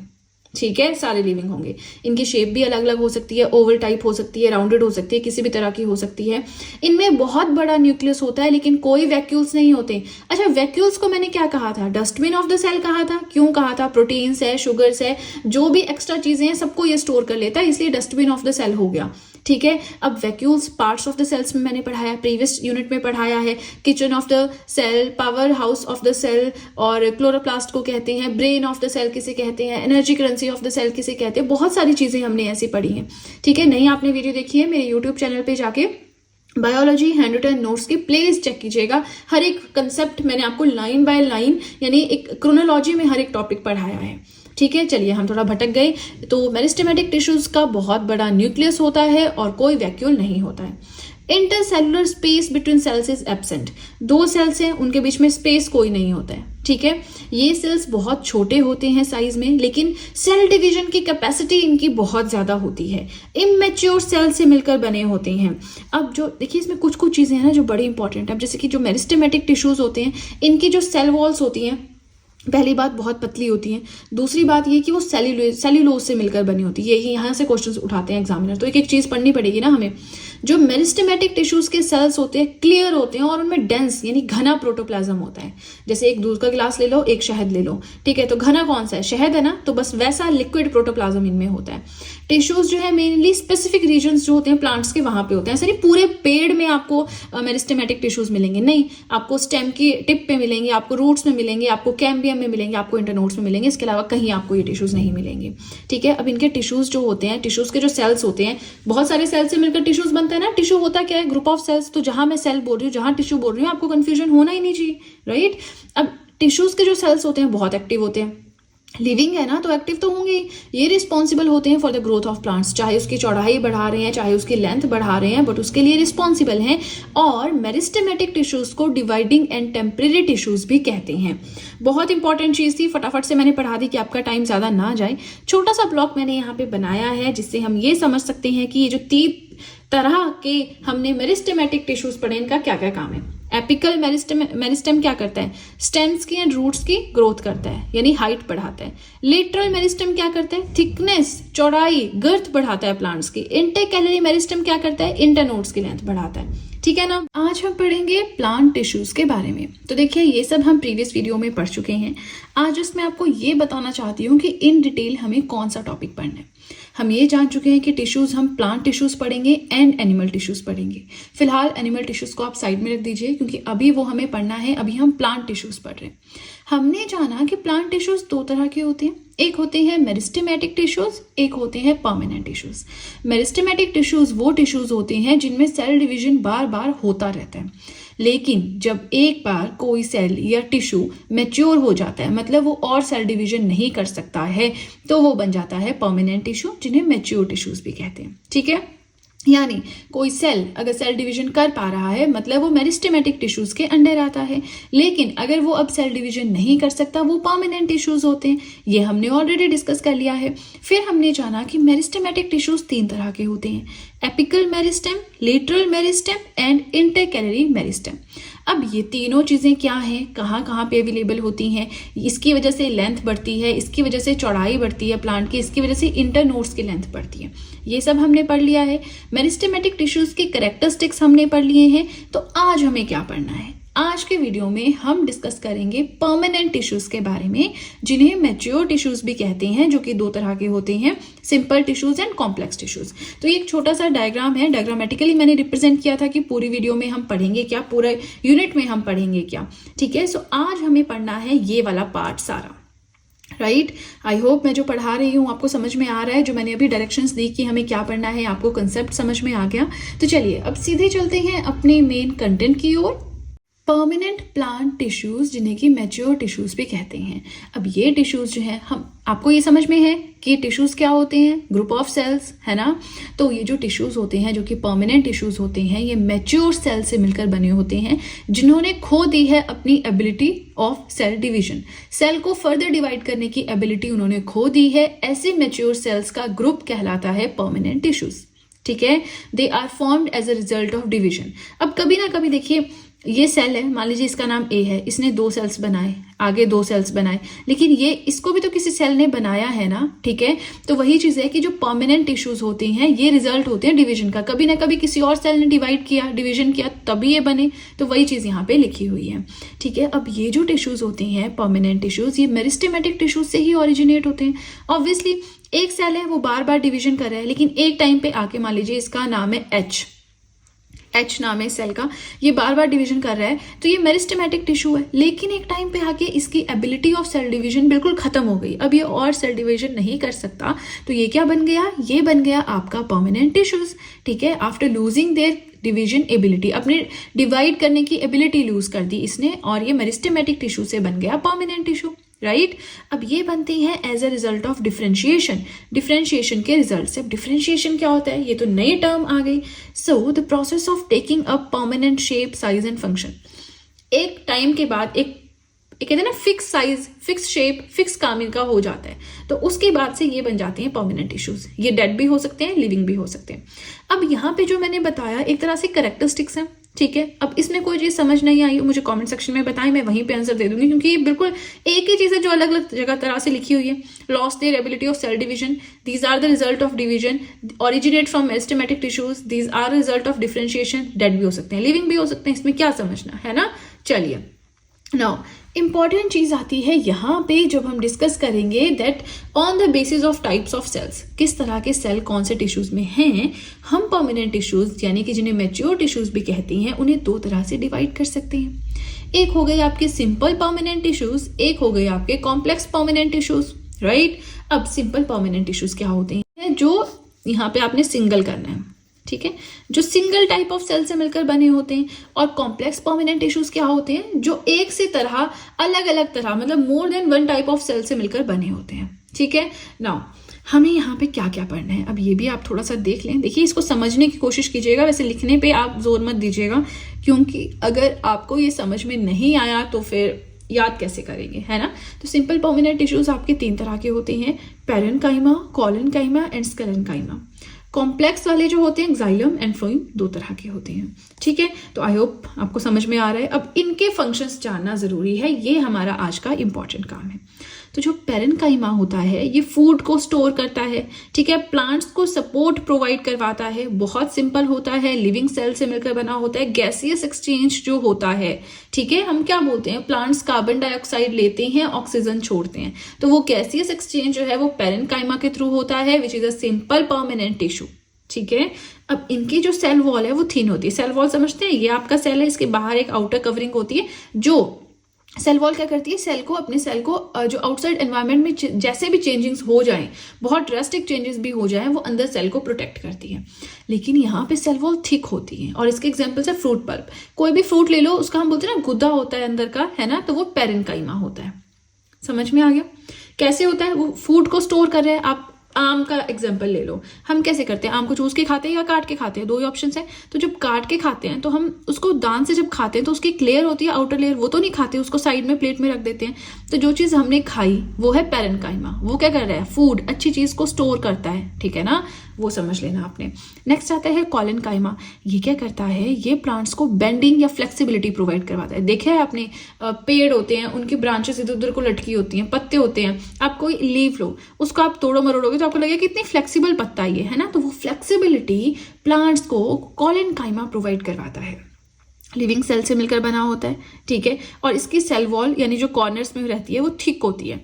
ठीक है, सारे लिविंग होंगे। इनकी शेप भी अलग अलग हो सकती है, ओवल टाइप हो सकती है, राउंडेड हो सकती है, किसी भी तरह की हो सकती है। इनमें बहुत बड़ा न्यूक्लियस होता है लेकिन कोई वैक्यूल्स नहीं होते। अच्छा, वैक्यूल्स को मैंने क्या कहा था? डस्टबिन ऑफ द सेल कहा था। क्यों कहा था? प्रोटीन्स है, शुगर्स है, जो भी एक्स्ट्रा चीजें हैं सबको ये स्टोर कर लेता है, इसलिए डस्टबिन ऑफ द सेल हो गया, ठीक है। अब vacuoles parts of the cells में मैंने पढ़ाया, प्रीवियस यूनिट में पढ़ाया है, kitchen of the cell, power house of the cell, और क्लोरोप्लास्ट को कहते हैं, ब्रेन ऑफ द सेल किसे कहते हैं, energy currency of the cell किसे कहते हैं, बहुत सारी चीजें हमने ऐसी पढ़ी हैं, ठीक है। नहीं आपने वीडियो देखी है, मेरे यूट्यूब चैनल पे जाके बायोलॉजी हैंड रिटन नोट्स की प्लेलिस्ट चेक कीजिएगा। हर एक कंसेप्ट मैंने आपको लाइन बाय लाइन यानी एक क्रोनोलॉजी में हर एक टॉपिक पढ़ाया है, ठीक है। चलिए हम थोड़ा भटक गए। तो मेरिस्टेमेटिक टिश्यूज का बहुत बड़ा न्यूक्लियस होता है और कोई वैक्यूल नहीं होता है। Intercellular space between cells is absent. दो सेल्स हैं, उनके बीच में स्पेस कोई नहीं होता है, ठीक है। ये सेल्स बहुत छोटे होते हैं साइज में, लेकिन सेल डिवीजन की कैपेसिटी इनकी बहुत ज्यादा होती है। इमेच्योर सेल से मिलकर बने होते हैं। अब जो देखिए इसमें कुछ कुछ चीजें हैं ना जो बड़ी इंपॉर्टेंट है। अब जैसे कि जो मेरिस्टेमेटिक टिश्यूज होते हैं, इनकी जो सेल वॉल्स होती हैं, पहली बात बहुत पतली होती है, दूसरी बात ये कि वो सेल्यूलोज से मिलकर बनी होती है। यही यहाँ से क्वेश्चंस उठाते हैं एग्जामिनर, तो एक एक चीज पढ़नी पड़ेगी ना हमें। जो मेरिस्टेमेटिक टिश्यूज के सेल्स होते हैं क्लियर होते हैं और उनमें डेंस यानी घना प्रोटोप्लाज्म होता है। जैसे एक दूध का गिलास ले लो, एक शहद ले लो, ठीक है, तो घना कौन सा है? शहद है ना, तो बस वैसा लिक्विड प्रोटोप्लाज्म इनमें होता है। टिश्यूज जो है मेनली स्पेसिफिक रीजन्स जो होते हैं प्लांट्स के वहां पे होते हैं। ऐसे नहीं पूरे पेड़ में आपको मेरिस्टेमेटिक टिश्यूज मिलेंगे, नहीं, आपको स्टेम की टिप पे मिलेंगे, आपको रूट्स में मिलेंगे, आपको कैम्बियम में मिलेंगे, आपको इंटरनोड्स में मिलेंगे, इसके अलावा कहीं आपको ये टिश्यूज नहीं मिलेंगे, ठीक है। अब इनके टिश्यूज जो होते हैं, टिश्यूज के जो सेल्स होते हैं, बहुत सारे सेल्स से मिलकर टिश्यूज बनते हैं ना। टिश्यू होता क्या है? Group of cells. तो जहां मैं सेल बोल रही हूँ, जहां टिश्यू बोल रही हूँ, आपको कंफ्यूजन होना ही नहीं चाहिए, राइट। अब टिश्यूज के जो सेल्स होते हैं बहुत एक्टिव होते हैं, लिविंग है ना तो एक्टिव तो होंगे ही। ये रिस्पॉन्सिबल होते हैं for the growth of plants, चाहे उसकी चौड़ाई बढ़ा रहे हैं, चाहे उसकी लेंथ बढ़ा रहे हैं, बट उसके लिए रिस्पॉन्सिबल हैं। और मेरिस्टेमेटिक टिश्यूज को डिवाइडिंग एंड टेम्परेरी टिश्यूज भी कहते हैं। बहुत इंपॉर्टेंट चीज थी, फटाफट से मैंने पढ़ा दी कि आपका टाइम ज्यादा ना जाए। छोटा सा ब्लॉक मैंने यहाँ पे बनाया है जिससे हम ये समझ सकते हैं कि ये जो 3 तरह के हमने मेरिस्टेमेटिक टिश्यूज पढ़े, इनका क्या क्या काम है। एपिकल मेरिस्टेम क्या करता है? स्टेम्स की एंड रूट्स की ग्रोथ करता है, यानी हाइट बढ़ाता है। लेटरल मेरिस्टेम क्या करता है? थिकनेस, चौड़ाई, गर्थ बढ़ाता है प्लांट्स की। इंटरकैलरी मेरिस्टेम क्या करता है? इंटरनोड्स की लेंथ बढ़ाता है, ठीक है ना। आज हम पढ़ेंगे प्लांट टिश्यूज के बारे में। तो देखिए ये सब हम प्रीवियस वीडियो में पढ़ चुके हैं। आज उसमें आपको ये बताना चाहती हूँ कि इन डिटेल हमें कौन सा टॉपिक पढ़ना है। हम ये जान चुके हैं कि टिश्यूज हम प्लांट टिश्यूज पढ़ेंगे एंड एनिमल टिश्यूज पढ़ेंगे। फिलहाल एनिमल टिश्यूज को आप साइड में रख दीजिए क्योंकि अभी वो हमें पढ़ना है, अभी हम प्लांट टिश्यूज पढ़ रहे हैं। हमने जाना कि प्लांट टिश्यूज 2 तरह के होते हैं, एक होते हैं मेरिस्टेमेटिक टिश्यूज, एक होते हैं परमानेंट टिश्यूज। मेरिस्टेमेटिक टिश्यूज वो टिश्यूज होते हैं जिनमें सेल डिवीजन बार बार होता रहता है, लेकिन जब एक बार कोई सेल या टिश्यू मैच्योर हो जाता है, मतलब वो और सेल डिवीजन नहीं कर सकता है, तो वो बन जाता है परमानेंट टिश्यू, जिन्हें मैच्योर टिश्यूज भी कहते हैं, ठीक है। यानी कोई सेल अगर सेल डिवीजन कर पा रहा है मतलब वो मेरिस्टेमेटिक टिश्यूज के अंडर आता है, लेकिन अगर वो अब सेल डिवीजन नहीं कर सकता वो परमानेंट टिश्यूज होते हैं। ये हमने ऑलरेडी डिस्कस कर लिया है। फिर हमने जाना कि मेरिस्टेमेटिक टिश्यूज 3 तरह के होते हैं, apical meristem, lateral meristem and intercalary meristem. अब ये तीनों चीजें क्या हैं, कहाँ कहाँ पे अवेलेबल होती हैं, इसकी वजह से लेंथ बढ़ती है, इसकी वजह से चौड़ाई बढ़ती है प्लांट की, इसकी वजह से इंटरनोड्स की लेंथ बढ़ती है, ये सब हमने पढ़ लिया है। मेरिस्टेमेटिक टिश्यूज के कैरेक्टरिस्टिक्स हमने पढ़ लिए हैं। तो आज हमें क्या पढ़ना है? आज के वीडियो में हम डिस्कस करेंगे परमानेंट टिश्यूज के बारे में, जिन्हें मैच्योर टिश्यूज भी कहते हैं, जो कि 2 तरह के होते हैं, simple tissues and complex tissues. तो ये एक छोटा सा डायग्राम है, डायग्रामेटिकली मैंने रिप्रेजेंट किया था कि पूरी वीडियो में हम पढ़ेंगे क्या, पूरे यूनिट में हम पढ़ेंगे क्या, ठीक है। सो आज हमें पढ़ना है ये वाला पार्ट सारा। राइट। आई होप मैं जो पढ़ा रही हूँ आपको समझ में आ रहा है, जो मैंने अभी डायरेक्शंस दी कि हमें क्या पढ़ना है, आपको कंसेप्ट समझ में आ गया। तो चलिए अब सीधे चलते हैं अपने मेन कंटेंट की ओर। परमानेंट प्लांट टिश्यूज, जिन्हें कि मैच्योर टिश्यूज भी कहते हैं। अब ये टिश्यूज जो है, हम आपको ये समझ में है कि टिश्यूज क्या होते हैं, ग्रुप ऑफ सेल्स, है ना। तो ये जो टिश्यूज होते हैं जो कि परमानेंट टिश्यूज होते हैं, ये मैच्योर सेल से मिलकर बने होते हैं, जिन्होंने खो दी है अपनी ability of cell division. Cell को फर्दर डिवाइड करने की एबिलिटी उन्होंने खो दी है। ऐसे मैच्योर सेल्स का ग्रुप कहलाता है परमानेंट टिश्यूज। ठीक है, they are formed as a result of division. अब कभी ना कभी देखिए, ये सेल है, मान लीजिए इसका नाम ए है, इसने 2 सेल्स बनाए, आगे 2 सेल्स बनाए, लेकिन ये इसको भी तो किसी सेल ने बनाया है ना। ठीक है, तो वही चीज है कि जो परमानेंट टिश्यूज होते हैं ये रिजल्ट होते हैं डिवीजन का। कभी ना कभी किसी और सेल ने डिवाइड किया, डिवीजन किया, तभी ये बने। तो वही चीज यहाँ पे लिखी हुई है। ठीक है, अब ये जो टिश्यूज होते हैं परमानेंट टिश्यूज, ये मेरिस्टेमेटिक टिश्यूज से ही ओरिजिनेट होते हैं। ऑब्वियसली एक सेल है वो बार बार डिवीजन कर रहा है, लेकिन एक टाइम पे आके मान लीजिए इसका नाम है एच नाम है सेल का, ये बार बार डिवीजन कर रहा है, तो ये मेरिस्टेमेटिक टिश्यू है। लेकिन एक टाइम पे आके इसकी एबिलिटी ऑफ सेल डिवीजन बिल्कुल खत्म हो गई, अब ये और सेल डिवीजन नहीं कर सकता। तो ये क्या बन गया, ये बन गया आपका परमानेंट टिश्यूज। ठीक है, after losing their division ability, अपने डिवाइड करने की एबिलिटी लूज कर दी इसने, और ये मेरिस्टेमेटिक टिश्यू से बन गया परमानेंट टिश्यू। राइट, अब ये बनते हैं as a result of differentiation, differentiation के रिजल्ट से। अब डिफरेंशिएशन क्या होता है, ये तो नई टर्म आ गई। So the process of taking a permanent shape, size and function. एक टाइम के बाद एक कहते हैं ना fix size, fix shape, fix काम इनका हो जाता है, तो उसके बाद से ये बन जाते हैं परमानेंट टिश्यूज। ये डेड भी हो सकते हैं, लिविंग भी हो सकते हैं। अब यहाँ पे जो मैंने बताया एक तरह से कैरेक्टरिस्टिक्स हैं। ठीक है, अब इसमें कोई चीज समझ नहीं आई मुझे कमेंट सेक्शन में बताएं, मैं वहीं पे आंसर दे दूंगी, क्योंकि ये बिल्कुल एक ही चीज है जो अलग अलग जगह तरह से लिखी हुई है। Lost their ability of cell division, these are the result of division, originate from meristematic tissues, these are result of differentiation. Dead भी हो सकते हैं, लिविंग भी हो सकते हैं, इसमें क्या समझना है ना। चलिए नाउ इंपॉर्टेंट चीज आती है यहाँ पे जब हम डिस्कस करेंगे that on the basis of types of cells, किस तरह के सेल कौन से टिश्यूज में हैं, हम परमानेंट टिश्यूज यानी कि जिन्हें मैच्योर टिश्यूज भी कहते हैं, उन्हें 2 तरह से डिवाइड कर सकते हैं। एक हो गए आपके सिंपल परमानेंट टिश्यूज, एक हो गए आपके कॉम्प्लेक्स परमानेंट टिश्यूज। राइट, अब सिंपल परमानेंट टिश्यूज क्या होते हैं, जो यहाँ पे आपने सिंगल करना है। ठीक है, जो सिंगल टाइप ऑफ सेल से मिलकर बने होते हैं। और कॉम्प्लेक्स परमानेंट टिश्यूज क्या होते हैं, जो एक से तरह अलग अलग तरह मतलब more than 1 type of cell से मिलकर बने होते हैं। ठीक है, नाउ हमें यहाँ पे क्या क्या पढ़ना है, अब ये भी आप थोड़ा सा देख लें। देखिए, इसको समझने की कोशिश कीजिएगा, वैसे लिखने पे आप जोर मत दीजिएगा, क्योंकि अगर आपको ये समझ में नहीं आया तो फिर याद कैसे करेंगे, है ना। तो सिंपल परमानेंट टिश्यूज आपके 3 तरह के होते हैं, parenchyma, collenchyma and sclerenchyma. Complex वाले जो होते हैं जाइलम एंड फ्लोएम 2 तरह के होते हैं। ठीक है, तो आई होप आपको समझ में आ रहा है। अब इनके फंक्शंस जानना जरूरी है, ये हमारा आज का इंपॉर्टेंट काम है। तो जो पैरेन्काइमा होता है ये फूड को स्टोर करता है। ठीक है, प्लांट्स को सपोर्ट प्रोवाइड करवाता है, बहुत सिंपल होता है, लिविंग सेल से मिलकर बना होता है। गैसियस एक्सचेंज जो होता है, ठीक है, हम क्या बोलते हैं, प्लांट्स कार्बन डाइऑक्साइड लेते हैं, ऑक्सीजन छोड़ते हैं, तो वो गैसियस एक्सचेंज जो है वो पैरेन्काइमा के थ्रू होता है, which is a simple permanent tissue. ठीक है, अब इनकी जो सेल वॉल है वो थिन होती है। सेल वॉल समझते हैं, ये आपका सेल है, इसके बाहर एक आउटर कवरिंग होती है। जो सेल वॉल क्या करती है, सेल को अपने सेल को जो आउटसाइड एनवायरनमेंट में जैसे भी चेंजेस हो जाएं, बहुत ड्रास्टिक चेंजेस भी हो जाएं, वो अंदर सेल को प्रोटेक्ट करती है। लेकिन यहाँ पे सेल वॉल थिक होती है, और इसके एग्जांपल्स है फ्रूट पल्प। कोई भी फ्रूट ले लो, उसका हम बोलते हैं ना गुद्दा होता है अंदर का, है ना, तो वो पैरेन्काइमा होता है। समझ में आ गया कैसे होता है, वो फूड को स्टोर कर रहे हैं। आप आम का एग्जाम्पल ले लो, हम कैसे करते हैं, आम को चूस के खाते हैं या काट के खाते हैं, 2 ही ऑप्शन है। तो जब काट के खाते हैं तो हम उसको दांत से जब खाते हैं तो उसकी एक लेयर होती है, आउटर लेयर, वो तो नहीं खाते, उसको साइड में प्लेट में रख देते हैं। तो जो चीज हमने खाई वो है पैरेन्काइमा, वो क्या कर रहा है, फूड, अच्छी चीज को स्टोर करता है। ठीक है ना, वो समझ लेना आपने। नेक्स्ट आता है कोलेनकाइमा, ये क्या करता है, ये प्लांट्स को बेंडिंग या फ्लेक्सिबिलिटी प्रोवाइड करवाता है। देखा है आपने, पेड़ होते हैं, उनकी ब्रांचेस इधर उधर को लटकी होती हैं, पत्ते होते हैं, आप कोई लीव लो, उसको आप तोड़ो मरोड़ोगे तो आपको लगेगा कितनी फ्लेक्सिबल पत्ता ये है ना। तो वो फ्लेक्सिबिलिटी प्लांट्स को कोलेनकाइमा प्रोवाइड करवाता है। लिविंग सेल से मिलकर बना होता है। ठीक है, और इसकी सेल वॉल यानी जो कॉर्नर्स में रहती है वो थिक होती है।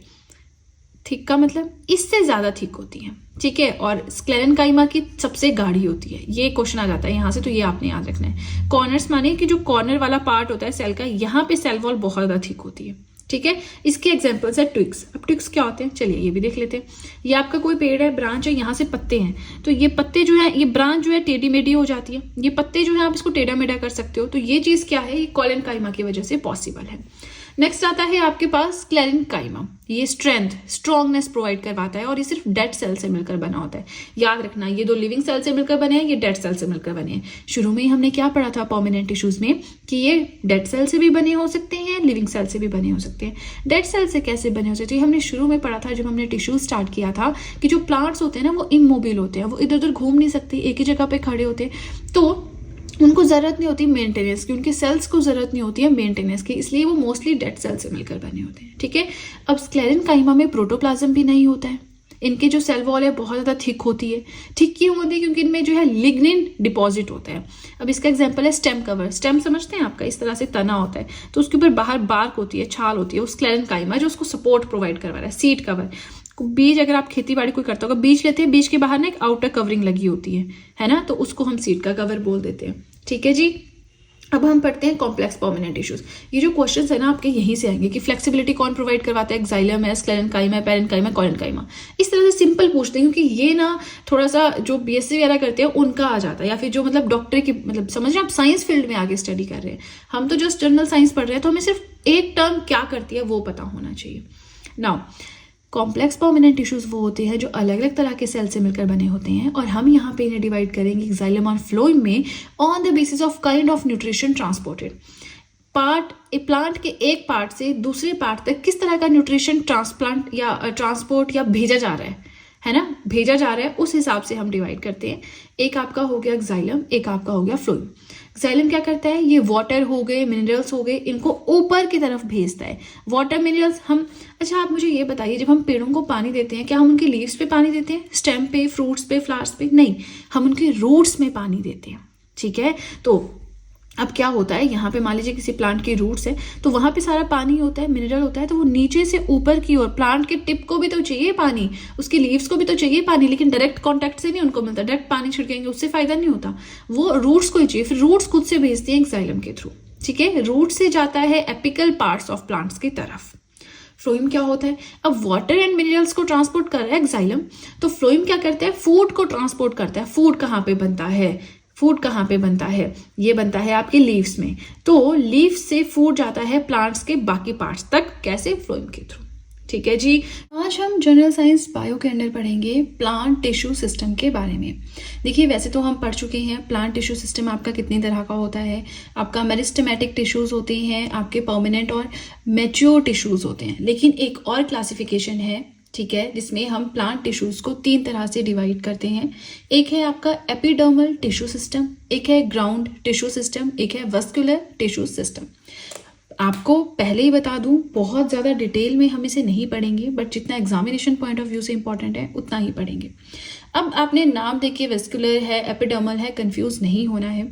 थिक का मतलब इससे ज्यादा थिक होती है। ठीक है, और स्क्लेरेन्काइमा की सबसे गाढ़ी होती है। ये क्वेश्चन आ जाता है यहाँ से, तो ये आपने याद रखना है। कॉर्नर्स माने कि जो कॉर्नर वाला पार्ट होता है सेल का, यहाँ पे सेल वॉल बहुत ज्यादा थिक होती है। ठीक है। इसके एग्जांपल्स है ट्विग्स। अब ट्विग्स क्या होते हैं, चलिए ये भी देख लेते हैं। ये आपका कोई पेड़ है, ब्रांच है, यहाँ से पत्ते हैं, तो ये पत्ते जो है, ये ब्रांच जो है टेढ़ी मेढ़ी हो जाती है, ये पत्ते जो है आप इसको टेढ़ा मेढ़ा कर सकते हो। तो ये चीज क्या है, ये कॉलेनकाइमा की वजह से पॉसिबल है। नेक्स्ट आता है आपके पास स्क्लेरेनकाइमा। ये स्ट्रॉन्गनेस प्रोवाइड करवाता है और ये सिर्फ डेड सेल से मिलकर बना होता है। याद रखना, ये दो लिविंग सेल से मिलकर बने हैं, ये डेड सेल से मिलकर बने हैं। शुरू में ही हमने क्या पढ़ा था परमानेंट टिश्यूज में कि ये डेड सेल से भी बने हो सकते हैं, लिविंग सेल से भी बने हो सकते हैं। डेड सेल से कैसे बने हो सकते हैं, हमने शुरू में पढ़ा था जब हमने टिश्यूज स्टार्ट किया था कि जो प्लांट्स होते हैं ना वो इमोबाइल होते हैं, वो इधर उधर घूम नहीं सकते, एक ही जगह पे खड़े होते हैं, तो उनको जरूरत नहीं होती मेंटेनेंस की, उनके सेल्स को जरूरत नहीं होती है मेंटेनेंस की, इसलिए वो मोस्टली डेड सेल से मिलकर बने होते हैं। ठीक है। अब स्क्लेरेनकाइमा में प्रोटोप्लाज्म भी नहीं होता है, इनके जो सेल वॉल है बहुत ज़्यादा थिक होती है। थिक क्यों होती है, क्योंकि इनमें जो है लिग्निन डिपॉजिट होता है। अब इसका एग्जांपल है स्टेम कवर। स्टेम समझते हैं आपका, इस तरह से तना होता है, तो उसके ऊपर बाहर बार्क होती है, छाल होती है, वो स्क्लेरेनकाइमा जो उसको सपोर्ट प्रोवाइड करवा रहा है। सीड कवर, बीज अगर आप खेती बाड़ी कोई करता होगा, बीज लेते हैं, बीज के बाहर ना एक आउटर कवरिंग लगी होती है ना, तो उसको हम सीड का कवर बोल देते हैं। ठीक है जी। अब हम पढ़ते हैं कॉम्प्लेक्स परमानेंट टिश्यूज। ये जो क्वेश्चंस है ना आपके यहीं से आएंगे कि फ्लेक्सिबिलिटी कौन प्रोवाइड करवाता है, एक्साइलम है, स्क्लेरेनकाइमा है, पेरेन्काइमा, कॉलेनकाइमा। इस तरह से सिंपल पूछते हैं, क्योंकि ये ना थोड़ा सा जो बीएससी वगैरह करते हैं उनका आ जाता है, या फिर जो मतलब डॉक्टर की मतलब समझ रहे हैं आप, साइंस फील्ड में आगे स्टडी कर रहे हैं। हम तो जस्ट जनरल साइंस पढ़ रहे हैं, तो हमें सिर्फ एक टर्म क्या करती है वो पता होना चाहिए। नाउ कॉम्प्लेक्स परमानेंट टिश्यूज वो होते हैं जो अलग अलग तरह के सेल से मिलकर बने होते हैं, और हम यहाँ पे इन्हें डिवाइड करेंगे एक्साइलम और फ्लोएम में on the basis of kind of nutrition transported. Plant के एक पार्ट से दूसरे पार्ट तक किस तरह का न्यूट्रिशन ट्रांसप्लांट या ट्रांसपोर्ट या भेजा जा रहा है ना, भेजा जा रहा है, उस हिसाब से हम डिवाइड करते हैं। एक आपका हो गया एक्साइलम, एक आपका हो गया फ्लोएम। एक्साइलम क्या करता है, ये वाटर हो गए, मिनरल्स हो गए, इनको ऊपर की तरफ भेजता है। वाटर मिनरल्स हम, अच्छा आप मुझे ये बताइए, जब हम पेड़ों को पानी देते हैं, क्या हम उनके लीव्स पे पानी देते हैं, स्टेम पे, फ्रूट्स पे, फ्लावर्स पे? नहीं, हम उनके रूट्स में पानी देते हैं। ठीक है। तो अब क्या होता है, यहाँ पे मान लीजिए किसी प्लांट की रूट्स है, तो वहां पे सारा पानी होता है, मिनरल होता है, तो वो नीचे से ऊपर की ओर, प्लांट के टिप को भी तो चाहिए पानी, उसकी लीव्स को भी तो चाहिए पानी, लेकिन डायरेक्ट कांटेक्ट से नहीं उनको मिलता, डायरेक्ट पानी छिड़केंगे उससे फायदा नहीं होता, वो रूट्स को ही चाहिए। फिर रूट्स खुद से भेजती है एक्साइलम के थ्रू। ठीक है। रूट से जाता है एपिकल पार्ट्स ऑफ प्लांट्स की तरफ। फ्लोएम क्या होता है, अब वाटर एंड मिनरल्स को ट्रांसपोर्ट कर रहा है एक्साइलम, तो फ्लोएम क्या करता है, फूड को ट्रांसपोर्ट करता है। फूड कहाँ पे बनता है, फूड कहाँ पे बनता है, ये बनता है आपके लीव्स में। तो लीव्स से फूड जाता है प्लांट्स के बाकी पार्ट्स तक, कैसे, फ्लोएम के थ्रू। ठीक है जी। आज हम जनरल साइंस बायो के अंदर पढ़ेंगे प्लांट टिश्यू सिस्टम के बारे में। देखिए वैसे तो हम पढ़ चुके हैं प्लांट टिश्यू सिस्टम आपका कितनी तरह का होता है। आपका मेरिस्टेमेटिक टिश्यूज होते हैं, आपके परमानेंट और मैच्योर टिश्यूज होते हैं, लेकिन एक और क्लासिफिकेशन है, ठीक है, जिसमें हम प्लांट टिश्यूज को 3 तरह से डिवाइड करते हैं। एक है आपका एपिडर्मल टिश्यू सिस्टम, एक है ग्राउंड टिश्यू सिस्टम, एक है वस्कुलर टिश्यू सिस्टम। आपको पहले ही बता दूं, बहुत ज़्यादा डिटेल में हम इसे नहीं पढ़ेंगे, बट जितना एग्जामिनेशन पॉइंट ऑफ व्यू से इंपॉर्टेंट है उतना ही पढ़ेंगे। अब आपने नाम देखिए, वेस्कुलर है, एपिडर्मल है, कंफ्यूज नहीं होना है।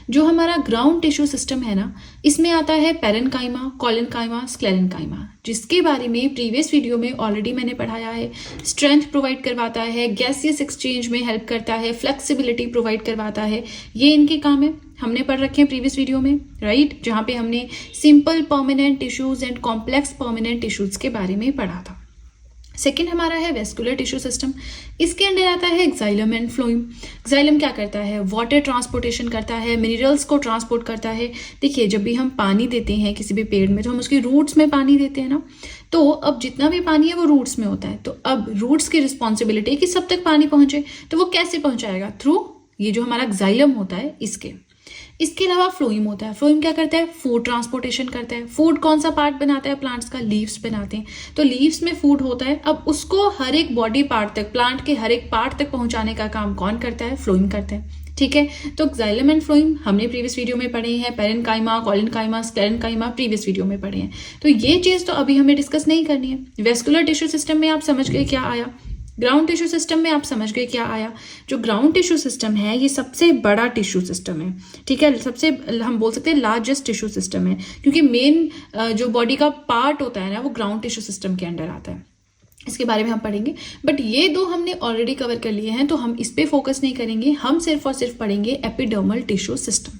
जो हमारा ग्राउंड टिश्यू सिस्टम है ना, इसमें आता है पेरेन्काइमा, कॉलेनकाइमा, स्क्लेरेनकाइमा, जिसके बारे में प्रीवियस वीडियो में ऑलरेडी मैंने पढ़ाया है। स्ट्रेंथ प्रोवाइड करवाता है, गैसियस एक्सचेंज में हेल्प करता है, फ्लेक्सिबिलिटी प्रोवाइड करवाता है, ये इनके काम है, हमने पढ़ रखे हैं प्रीवियस वीडियो में, राइट, जहाँ पे हमने simple permanent tissues and complex permanent tissues के बारे में पढ़ा था। सेकेंड हमारा है वेस्कुलर टिश्यू सिस्टम। इसके अंदर आता है एक्साइलम एंड फ्लोएम। एक्साइलम क्या करता है, वाटर ट्रांसपोर्टेशन करता है, मिनरल्स को ट्रांसपोर्ट करता है। देखिए जब भी हम पानी देते हैं किसी भी पेड़ में, तो हम उसके रूट्स में पानी देते हैं ना, तो अब जितना भी पानी है वो रूट्स में होता है। तो अब रूट्स की रिस्पॉन्सिबिलिटी है कि सब तक पानी पहुंचे, तो वो कैसे पहुंचाएगा, थ्रू ये जो हमारा एक्साइलम होता है इसके अलावा फ्लोएम होता है। फ्लोएम क्या करता है, फूड ट्रांसपोर्टेशन करता है। फूड कौन सा पार्ट बनाता है प्लांट्स का, लीव्स बनाते हैं, तो लीव्स में फूड होता है। अब उसको हर एक बॉडी पार्ट तक, प्लांट के हर एक पार्ट तक पहुंचाने का काम कौन करता है, फ्लोएम करता है। ठीक है। तो एक्साइलम एंड फ्लोएम हमने प्रीवियस वीडियो में पढ़े हैं, parenchyma, collenchyma, sclerenchyma previous video में पढ़े हैं, तो ये चीज तो अभी हमें डिस्कस नहीं करनी है। वेस्कुलर टिश्यू सिस्टम में आप समझ गए क्या आया, ग्राउंड टिश्यू सिस्टम में आप समझ गए क्या आया। जो ग्राउंड टिश्यू सिस्टम है ये सबसे बड़ा टिश्यू सिस्टम है, ठीक है, सबसे हम बोल सकते हैं लार्जेस्ट टिश्यू सिस्टम है, क्योंकि मेन जो बॉडी का पार्ट होता है ना वो ग्राउंड टिश्यू सिस्टम के अंडर आता है। इसके बारे में हम पढ़ेंगे, बट ये दो हमने ऑलरेडी कवर कर लिए हैं, तो हम इस पे फोकस नहीं करेंगे। हम सिर्फ और सिर्फ पढ़ेंगे एपिडर्मल टिश्यू सिस्टम।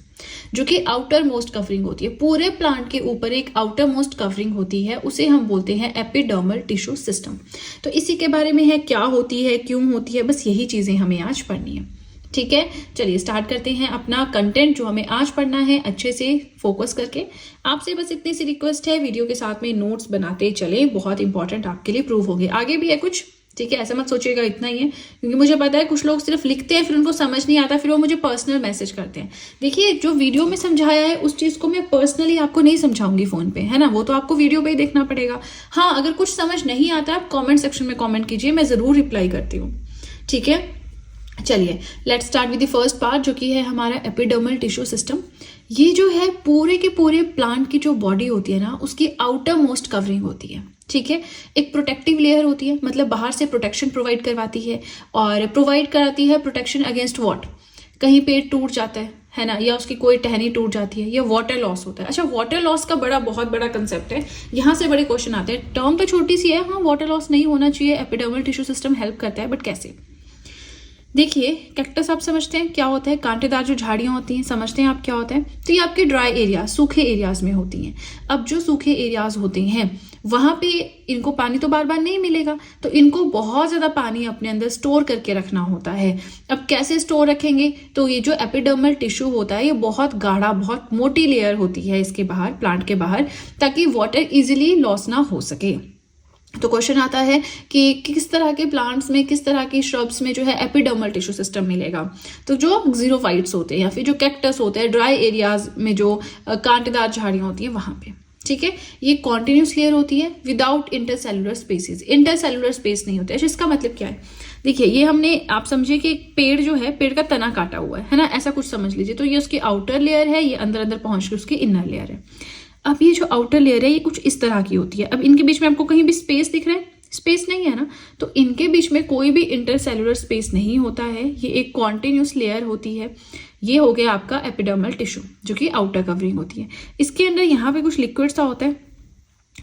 जो कि आउटर मोस्ट कवरिंग होती है। पूरे प्लांट के ऊपर एक आउटर मोस्ट कवरिंग होती है, उसे हम बोलते हैं एपिडर्मल टिश्यू सिस्टम। तो इसी के बारे में है, क्या होती है, क्यों होती है, बस यही चीजें हमें आज पढ़नी है। ठीक है, चलिए स्टार्ट करते हैं अपना कंटेंट जो हमें आज पढ़ना है अच्छे से फोकस करके। आपसे बस इतनी सी रिक्वेस्ट है, वीडियो के साथ में नोट्स बनाते चले, बहुत इंपॉर्टेंट आपके लिए प्रूव होंगे। आगे भी है कुछ, ठीक है, ऐसा मत सोचिएगा इतना ही है, क्योंकि मुझे पता है कुछ लोग सिर्फ लिखते हैं, फिर उनको समझ नहीं आता, फिर वो मुझे पर्सनल मैसेज करते हैं। देखिए, जो वीडियो में समझाया है उस चीज को मैं पर्सनली आपको नहीं समझाऊंगी फोन पे, है ना, वो तो आपको वीडियो पे ही देखना पड़ेगा। हाँ, अगर कुछ समझ नहीं आता आप कॉमेंट सेक्शन में कॉमेंट कीजिए, मैं जरूर रिप्लाई करती हूँ। ठीक है, चलिए let's start with the first part जो कि है हमारा एपिडर्मल टिश्यू सिस्टम। ये जो है पूरे के पूरे प्लांट की जो बॉडी होती है ना, उसकी आउटर मोस्ट कवरिंग होती है। ठीक है, एक प्रोटेक्टिव लेयर होती है, मतलब बाहर से प्रोटेक्शन प्रोवाइड करवाती है, और प्रोवाइड कराती है प्रोटेक्शन अगेंस्ट व्हाट, कहीं पेड़ टूट जाता है ना, या उसकी कोई टहनी टूट जाती है, या वाटर लॉस होता है। अच्छा, वाटर लॉस का बहुत बड़ा कंसेप्ट है, यहाँ से बड़े क्वेश्चन आते हैं। टर्म तो छोटी सी है, हाँ वाटर लॉस नहीं होना चाहिए, एपिडर्मल टिश्यू सिस्टम हेल्प करता है, बट कैसे? देखिए, कैक्टस आप समझते हैं क्या होता है, कांटेदार जो झाड़ियां होती हैं, समझते हैं आप क्या होता है? तो ये आपके ड्राई एरिया, सूखे एरियाज में होती हैं। अब जो सूखे एरियाज होते हैं वहां पे इनको पानी तो बार बार नहीं मिलेगा, तो इनको बहुत ज्यादा पानी अपने अंदर स्टोर करके रखना होता है। अब कैसे स्टोर रखेंगे? तो ये जो एपिडर्मल टिश्यू होता है ये बहुत गाढ़ा, बहुत मोटी लेयर होती है इसके बाहर, प्लांट के बाहर, ताकि वाटर इजिली लॉस ना हो सके। तो क्वेश्चन आता है कि किस तरह के प्लांट्स में, किस तरह की श्रब्स में जो है एपिडर्मल टिश्यू सिस्टम मिलेगा? तो जो ज़ीरोफाइट्स होते हैं, या फिर जो कैक्टस होते हैं, ड्राई एरियाज में जो कांटेदार झाड़ियां होती हैं वहां पे। ठीक है, ये कॉन्टिन्यूस लेयर होती है without intercellular spaces, intercellular space नहीं होते। इसका मतलब क्या है? देखिए, ये हमने, आप समझिए कि एक पेड़ जो है, पेड़ का तना काटा हुआ है ना, ऐसा कुछ समझ लीजिए। तो ये उसकी आउटर लेयर है, ये अंदर अंदर पहुंच के उसकी इनर लेयर है। अब ये जो आउटर लेयर है ये कुछ इस तरह की होती है। अब इनके बीच में आपको कहीं भी स्पेस दिख रहा है? स्पेस नहीं है ना, तो इनके बीच में कोई भी इंटरसेलुलर स्पेस नहीं होता है, ये एक कॉन्टिन्यूस लेयर होती है। ये हो गया आपका एपिडर्मल टिश्यू जो कि आउटर कवरिंग होती है। इसके अंदर यहाँ पे कुछ लिक्विड सा होता है,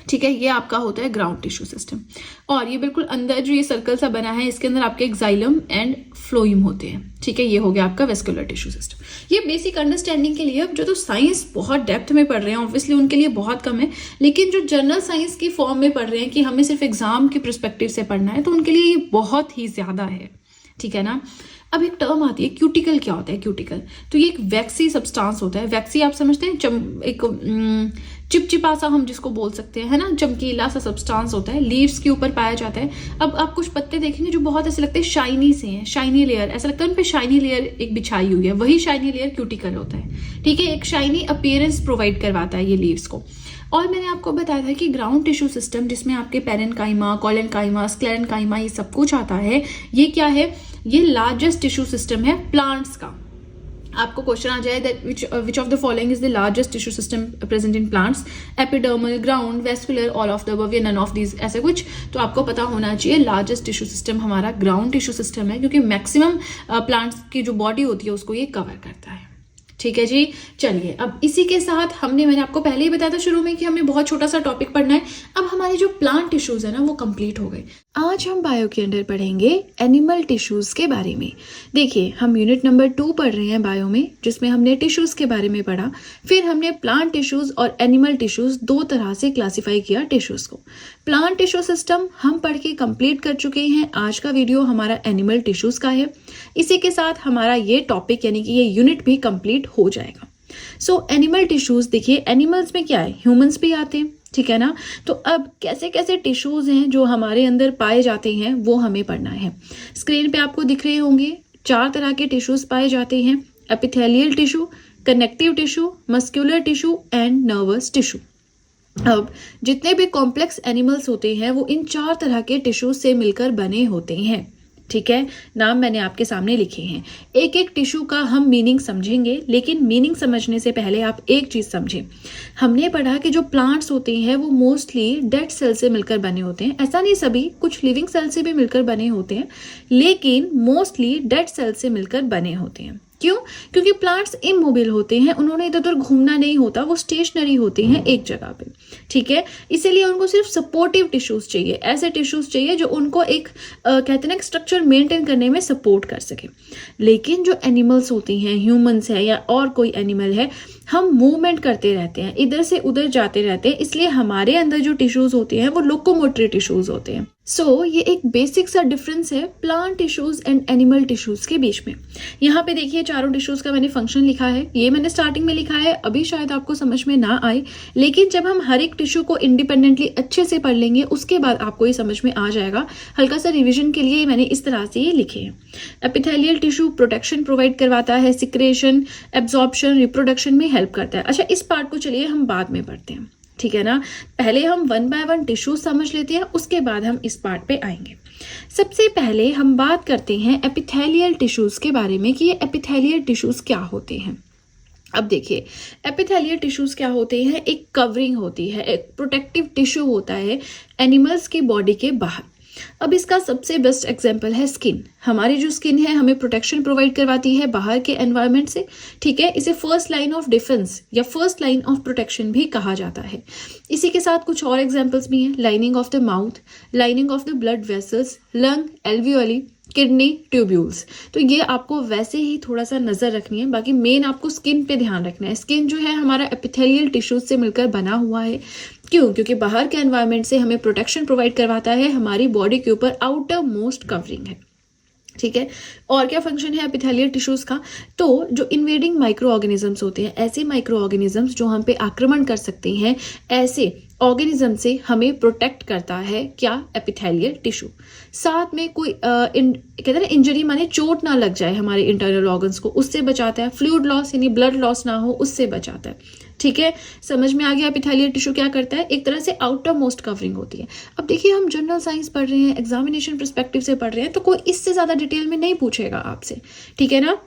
ठीक है, ये आपका होता है ग्राउंड टिश्यू सिस्टम। और ये बिल्कुल अंदर जो ये सर्कल सा बना है, इसके अंदर आपके एक्साइलम एंड फ्लोएम होते हैं। ठीक है, ये हो गया आपका वेस्कुलर टिश्यू सिस्टम। ये बेसिक अंडरस्टैंडिंग के लिए, अब जो तो साइंस बहुत डेप्थ में पढ़ रहे हैं ऑब्वियसली उनके लिए बहुत कम है, लेकिन जो जनरल साइंस की फॉर्म में पढ़ रहे हैं कि हमें सिर्फ एग्जाम के परस्पेक्टिव से पढ़ना है, तो उनके लिए ये बहुत ही ज्यादा है। ठीक है ना। अब एक टर्म आती है क्यूटिकल। क्या होता है क्यूटिकल? तो ये एक वैक्सी सब्सटेंस होता है। वैक्सी आप समझते हैं, एक चिपचिपा सा हम जिसको बोल सकते हैं, है ना, चमकीला सा सब्सटेंस होता है, लीव्स के ऊपर पाया जाता है। अब आप कुछ पत्ते देखेंगे जो बहुत ऐसे लगते हैं शाइनी से हैं, शाइनी लेयर, ऐसा लगता है उन पे शाइनी लेयर एक बिछाई हुई है, वही शाइनी लेयर क्यूटिकल होता है। ठीक है, एक शाइनी अपीयरेंस प्रोवाइड करवाता है ये लीव्स को। और मैंने आपको बताया था कि ग्राउंड टिश्यू सिस्टम, जिसमें आपके पेरेन्काइमा, कोलेनकाइमा, स्क्लेरेन्काइमा, ये सब कुछ आता है, ये क्या है? ये लार्जेस्ट टिश्यू सिस्टम है प्लांट्स का। आपको क्वेश्चन आ जाए that which of the following is the largest tissue system present in plants? Epidermal, ground, vascular, all of the above या नन ऑफ दीज, ऐसे कुछ। तो आपको पता होना चाहिए लार्जेस्ट टिश्यू सिस्टम हमारा ग्राउंड टिश्यू सिस्टम है, क्योंकि मैक्सिमम प्लांट्स की जो बॉडी होती है उसको ये कवर करता है। ठीक है जी, चलिए अब इसी के साथ मैंने आपको पहले ही बताया था शुरू में कि हमें बहुत छोटा सा टॉपिक पढ़ना है। अब हमारे जो प्लांट टिश्यूज है ना वो कंप्लीट हो गए। आज हम बायो के अंदर पढ़ेंगे एनिमल टिश्यूज के बारे में। देखिए, हम यूनिट नंबर 2 पढ़ रहे हैं बायो में, जिसमें हमने टिश्यूज के बारे में पढ़ा। फिर हमने प्लांट टिश्यूज और एनिमल टिश्यूज दो तरह से क्लासिफाई किया टिश्यूज को। प्लांट टिश्यू सिस्टम हम पढ़ के कंप्लीट कर चुके हैं। आज का वीडियो हमारा एनिमल टिश्यूज का है। इसी के साथ हमारा ये टॉपिक यानी कि ये यूनिट भी कंप्लीट हो जाएगा। सो एनिमल टिश्यूज, देखिए एनिमल्स में क्या है, ह्यूमंस भी आते हैं, ठीक है ना। तो अब कैसे कैसे टिश्यूज हैं जो हमारे अंदर पाए जाते हैं वो हमें पढ़ना है। स्क्रीन पे आपको दिख रहे होंगे 4 तरह के टिश्यूज पाए जाते हैं: epithelial tissue, connective tissue, muscular tissue and nervous tissue. अब जितने भी कॉम्प्लेक्स एनिमल्स होते हैं वो इन 4 तरह के टिश्यू से मिलकर बने होते हैं। ठीक है, नाम मैंने आपके सामने लिखे हैं। एक एक टिश्यू का हम मीनिंग समझेंगे, लेकिन मीनिंग समझने से पहले आप एक चीज समझें। हमने पढ़ा कि जो प्लांट्स होते हैं वो मोस्टली डेड सेल से मिलकर बने होते हैं। ऐसा नहीं, सभी, कुछ लिविंग सेल से भी मिलकर बने होते हैं, लेकिन मोस्टली डेड सेल से मिलकर बने होते हैं। क्यों? क्योंकि प्लांट्स इमोबाइल होते हैं, उन्होंने इधर उधर घूमना नहीं होता, वो स्टेशनरी होते हैं एक जगह पे। ठीक है, इसीलिए उनको सिर्फ सपोर्टिव टिश्यूज चाहिए, ऐसे टिश्यूज चाहिए जो उनको एक कहते हैं स्ट्रक्चर मेंटेन करने में सपोर्ट कर सके। लेकिन जो एनिमल्स होती हैं, ह्यूमंस है या और कोई एनिमल है, हम मूवमेंट करते रहते हैं, इधर से उधर जाते रहते हैं, इसलिए हमारे अंदर जो टिश्यूज होते हैं वो लोकोमोटरी टिश्यूज होते हैं। ये एक बेसिक सा डिफरेंस है plant tissues and animal tissues के बीच में। यहाँ पे देखिए चारों टिश्यूज का मैंने फंक्शन लिखा है, ये मैंने स्टार्टिंग में लिखा है, अभी शायद आपको समझ में ना आए, लेकिन जब हम हर एक टिश्यू को इंडिपेंडेंटली अच्छे से पढ़ लेंगे उसके बाद आपको ये समझ में आ जाएगा। हल्का सा रिविजन के लिए मैंने इस तरह से ये लिखे हैं। एपिथेलियल टिश्यू प्रोटेक्शन प्रोवाइड करवाता है, सिक्रेशन, एब्जॉर्प्शन, रिप्रोडक्शन में हेल्प करता है। अच्छा, इस पार्ट को चलिए हम बाद में पढ़ते हैं, ठीक है ना। पहले हम 1 बाय 1 टिश्यू समझ लेते हैं, उसके बाद हम इस पार्ट पे आएंगे। सबसे पहले हम बात करते हैं एपिथेलियल टिश्यूज के बारे में कि ये एपिथेलियल टिश्यूज क्या होते हैं। अब देखिए एपिथेलियल टिश्यूज क्या होते हैं, एक कवरिंग होती है, एक प्रोटेक्टिव टिश्यू होता है एनिमल्स की बॉडी के बाहर। अब इसका सबसे बेस्ट एग्जांपल है स्किन। हमारी जो स्किन है हमें प्रोटेक्शन प्रोवाइड करवाती है बाहर के एनवायरनमेंट से, ठीक है। इसे फर्स्ट लाइन ऑफ डिफेंस या फर्स्ट लाइन ऑफ प्रोटेक्शन भी कहा जाता है। इसी के साथ कुछ और एग्जांपल्स भी हैं, lining of the mouth, lining of the blood vessels, lung, alveoli, kidney, tubules. तो ये आपको वैसे ही थोड़ा सा नजर रखनी है, बाकी मेन आपको स्किन पे ध्यान रखना है। स्किन जो है हमारा एपिथेलियल टिश्यूज से मिलकर बना हुआ है। क्यों? क्योंकि बाहर के एनवायरनमेंट से हमें प्रोटेक्शन प्रोवाइड करवाता है, हमारी बॉडी के ऊपर आउटर मोस्ट कवरिंग है, ठीक है। और क्या फंक्शन है एपिथेलियल टिश्यूज का? तो जो इन्वेडिंग माइक्रो ऑर्गेनिजम्स होते हैं, ऐसे माइक्रो ऑर्गेनिजम्स जो हम पे आक्रमण कर सकते हैं, ऐसे ऑर्गेनिज्म से हमें प्रोटेक्ट करता है क्या? Epithelial tissue. साथ में कोई कहते हैं ना इंजरी माने चोट ना लग जाए हमारे इंटरनल ऑर्गन्स को, उससे बचाता है। फ्लूइड लॉस यानी ब्लड लॉस ना हो, उससे बचाता है, ठीक है। समझ में आ गया एपिथेलियल टिश्यू क्या करता है? एक तरह से आउटर मोस्ट कवरिंग होती है। अब देखिए हम जनरल साइंस पढ़ रहे हैं, एग्जामिनेशन पर्सपेक्टिव से पढ़ रहे हैं, तो कोई इससे ज्यादा डिटेल में नहीं पूछेगा आपसे, ठीक है ना।